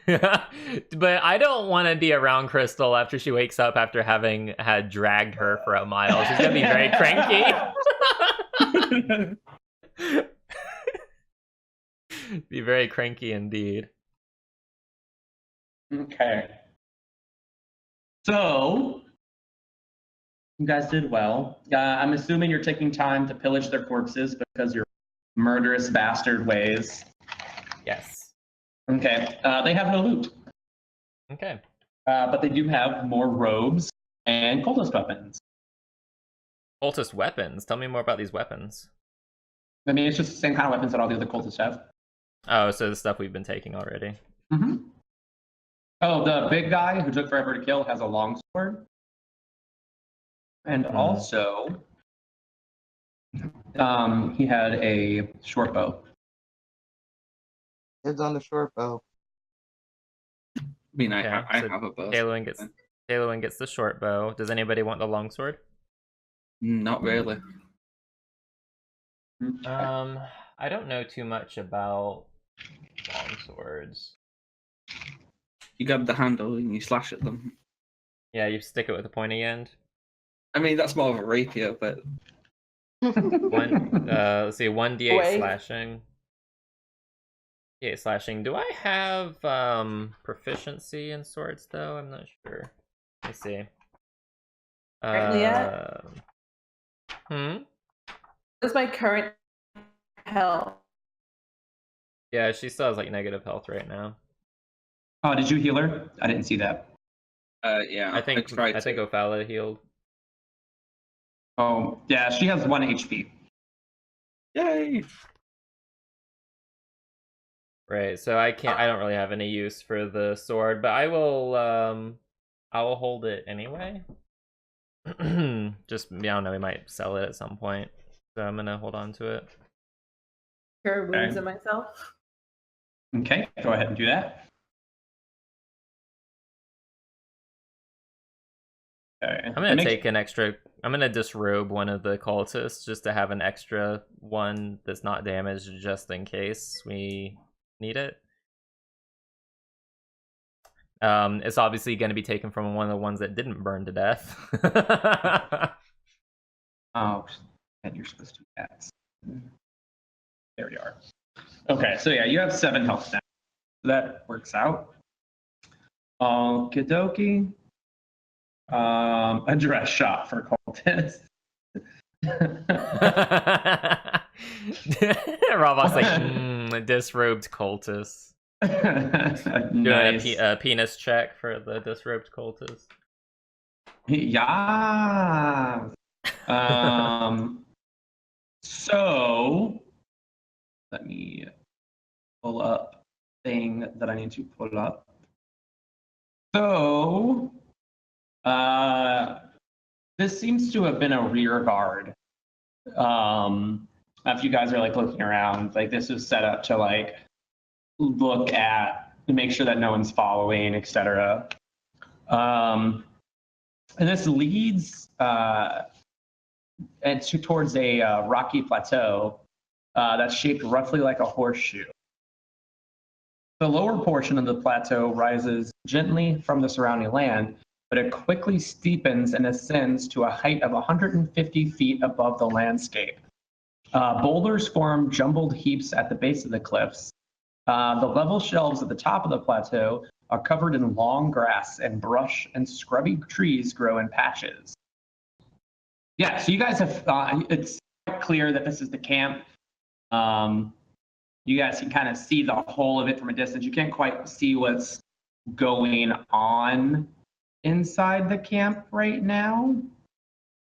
But I don't want to be around Crystal after she wakes up after having had dragged her for a mile. She's gonna be very cranky. Be very cranky indeed. Okay. So, you guys did well. I'm assuming you're taking time to pillage their corpses because you're murderous bastard ways. Yes. Okay. They have no loot, Okay. but they do have more robes and cultist weapons. Cultist weapons. Tell me more about these weapons. I mean, it's just the same kind of weapons that all the other cultists have. Oh, so the stuff we've been taking already. Mm-hmm. Oh, the big guy who took forever to kill has a long sword. And also, he had a short bow. It's on the short bow. I mean, Okay, I so have a bow. Tailwind gets the short bow. Does anybody want the longsword? Not really. I don't know too much about longswords. You grab the handle and you slash at them. Yeah, you stick it with the pointy end. I mean, that's more of a rapier, but Let's see, 1d8 Wait. slashing. D8 slashing. Do I have proficiency in swords though? I'm not sure. Let me see. Currently at? What's my current health? Yeah, she still has like negative health right now. Oh, did you heal her? I didn't see that. yeah. I think Ophala healed. Oh, yeah, she has 1 HP. Yay! Right, so I don't really have any use for the sword, but I will hold it anyway. Just, I don't know, we might sell it at some point. So I'm gonna hold on to it. Cure wounds Okay. in myself. Okay, go ahead and do that. Okay. I'm gonna take an extra I'm gonna disrobe one of the cultists just to have an extra one that's not damaged, just in case we need it. It's obviously going to be taken from one of the ones that didn't burn to death. Oh, and you're supposed to do that. There we are. Okay, so yeah, you have 7 health now. That works out. Okie dokie. A dress shop for cultists. Robot's like, disrobed cultist. Nice. Doing a penis check for the disrobed cultist. Yeah. So let me pull up thing that I need to pull up. So this seems to have been a rear guard. If you guys are like looking around, like this is set up to like look at to make sure that no one's following, etc. And this leads towards a rocky plateau that's shaped roughly like a horseshoe. The lower portion of the plateau rises gently from the surrounding land, but it quickly steepens and ascends to a height of 150 feet above the landscape. Boulders form jumbled heaps at the base of the cliffs. The level shelves at the top of the plateau are covered in long grass, and brush and scrubby trees grow in patches. Yeah, so you guys have, it's quite clear that this is the camp. You guys can kind of see the whole of it from a distance. You can't quite see what's going on inside the camp right now.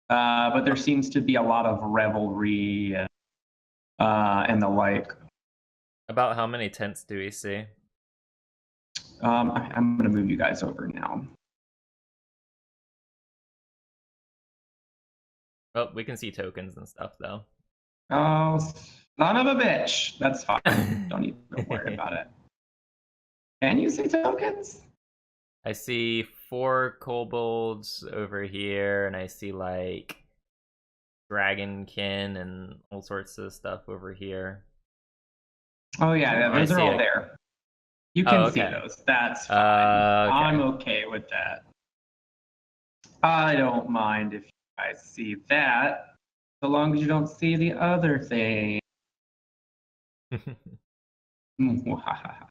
But there seems to be a lot of revelry and the like. About how many tents do we see? I'm going to move you guys over now. Oh, we can see tokens and stuff, though. Oh, son of a bitch. That's fine. Don't even worry about it. Can you see tokens? I see 4 kobolds over here, and I see, like, dragonkin and all sorts of stuff over here. Oh, yeah, those are all there. You can see those. That's fine. Okay. I'm okay with that. I don't mind if you guys see that, so long as you don't see the other thing.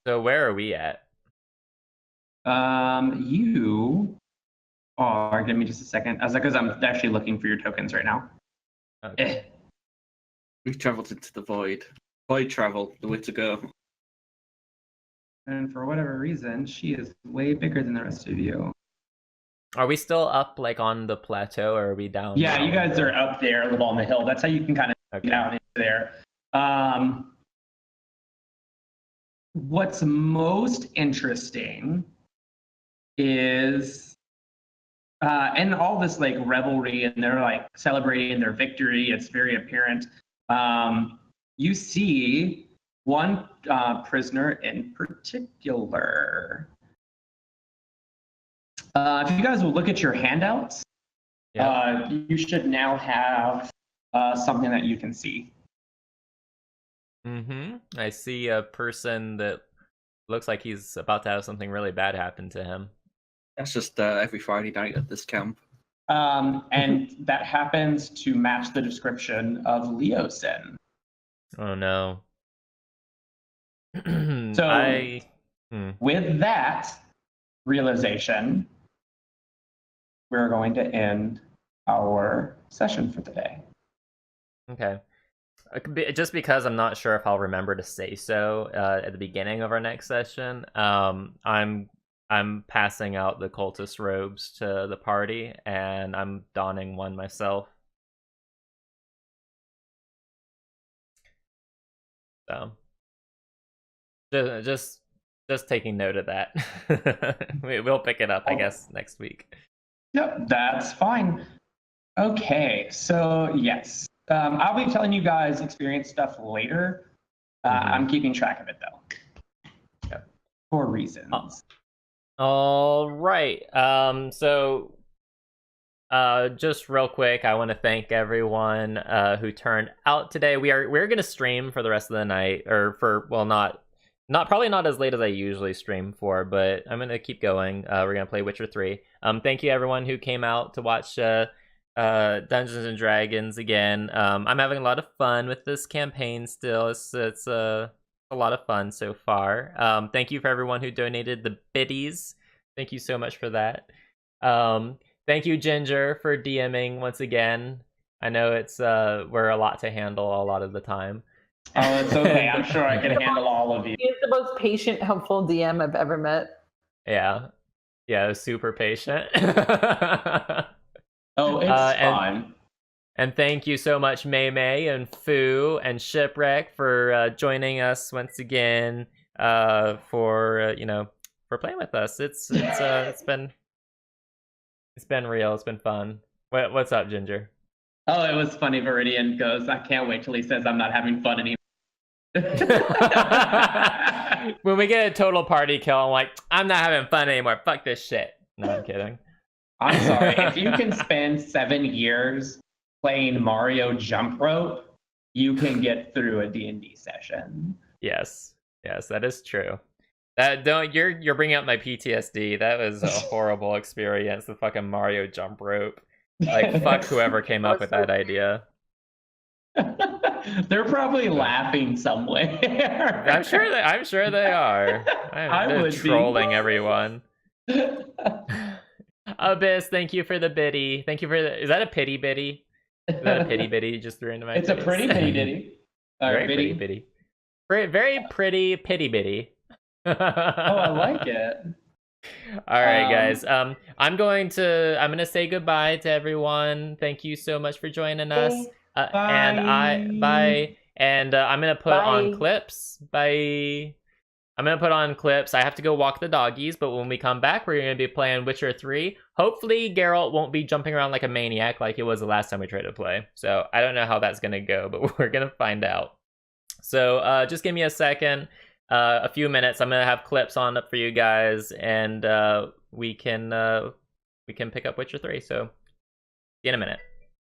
So where are we at? You are. Give me just a second. Because I'm actually looking for your tokens right now. Okay. We've travelled into the void. Void travel, the way to go. And for whatever reason, she is way bigger than the rest of you. Are we still up, like, on the plateau, or are we down? Yeah, you guys are up there, a little on the hill. That's how you can kind of get out into there. What's most interesting is, and all this like revelry, and they're like celebrating their victory. It's very apparent. You see one prisoner in particular. If you guys will look at your handouts, you should now have something that you can see. I see a person that looks like he's about to have something really bad happen to him. That's just every Friday night at this camp. And that happens to match the description of Leosin. Oh no. So with that realization, we're going to end our session for today. Okay. Just because I'm not sure if I'll remember to say so at the beginning of our next session, I'm passing out the cultist robes to the party, and I'm donning one myself. So, just taking note of that. We'll pick it up, I guess, next week. Yep, that's fine. Okay, so yes. I'll be telling you guys experience stuff later. I'm keeping track of it though. Yep. For reasons. All right. So Just real quick, I want to thank everyone who turned out today. We're gonna stream for the rest of the night, or for probably not as late as I usually stream for, but I'm gonna keep going. We're gonna play Witcher 3. Thank you everyone who came out to watch Dungeons and Dragons again. I'm having a lot of fun with this campaign still. It's a lot of fun so far. Thank you for everyone who donated the biddies. Thank you so much for that. Thank you, Ginger, for DMing once again. I know we're a lot to handle a lot of the time. Oh, it's okay. I'm sure I can handle all of you. He is the most patient, helpful DM I've ever met. Yeah, super patient. Oh, it's fine. And thank you so much, May May and Foo and Shipwreck for joining us once again. For playing with us. It's been real. It's been fun. What's up, Ginger? Oh, it was funny. Viridian goes, I can't wait till he says I'm not having fun anymore. When we get a total party kill, I'm like, I'm not having fun anymore. Fuck this shit. No, I'm kidding. I'm sorry. If you can spend 7 years playing Mario Jump Rope, you can get through a D&D session. Yes, that is true. You're bringing up my PTSD. That was a horrible experience. The fucking Mario Jump Rope. Like, fuck whoever came up with that idea. They're probably laughing somewhere. I'm sure they are. They're trolling everyone. Abyss, thank you for the biddy. Thank you for is that a pity biddy? Is that a pity biddy you just threw into my It's face? a pretty bitty ditty. Very pretty bitty. Very pretty pity bitty. Oh, I like it. All right, guys. I'm gonna say goodbye to everyone. Thank you so much for joining us. Bye. And I'm gonna put on clips. Bye. I'm gonna put on clips. I have to go walk the doggies, but when we come back, we're gonna be playing Witcher 3. Hopefully, Geralt won't be jumping around like a maniac like he was the last time we tried to play. So I don't know how that's gonna go, but we're gonna find out. So just give me a second. A few minutes. I'm gonna have clips on up for you guys, and we can pick up Witcher 3. So see you in a minute.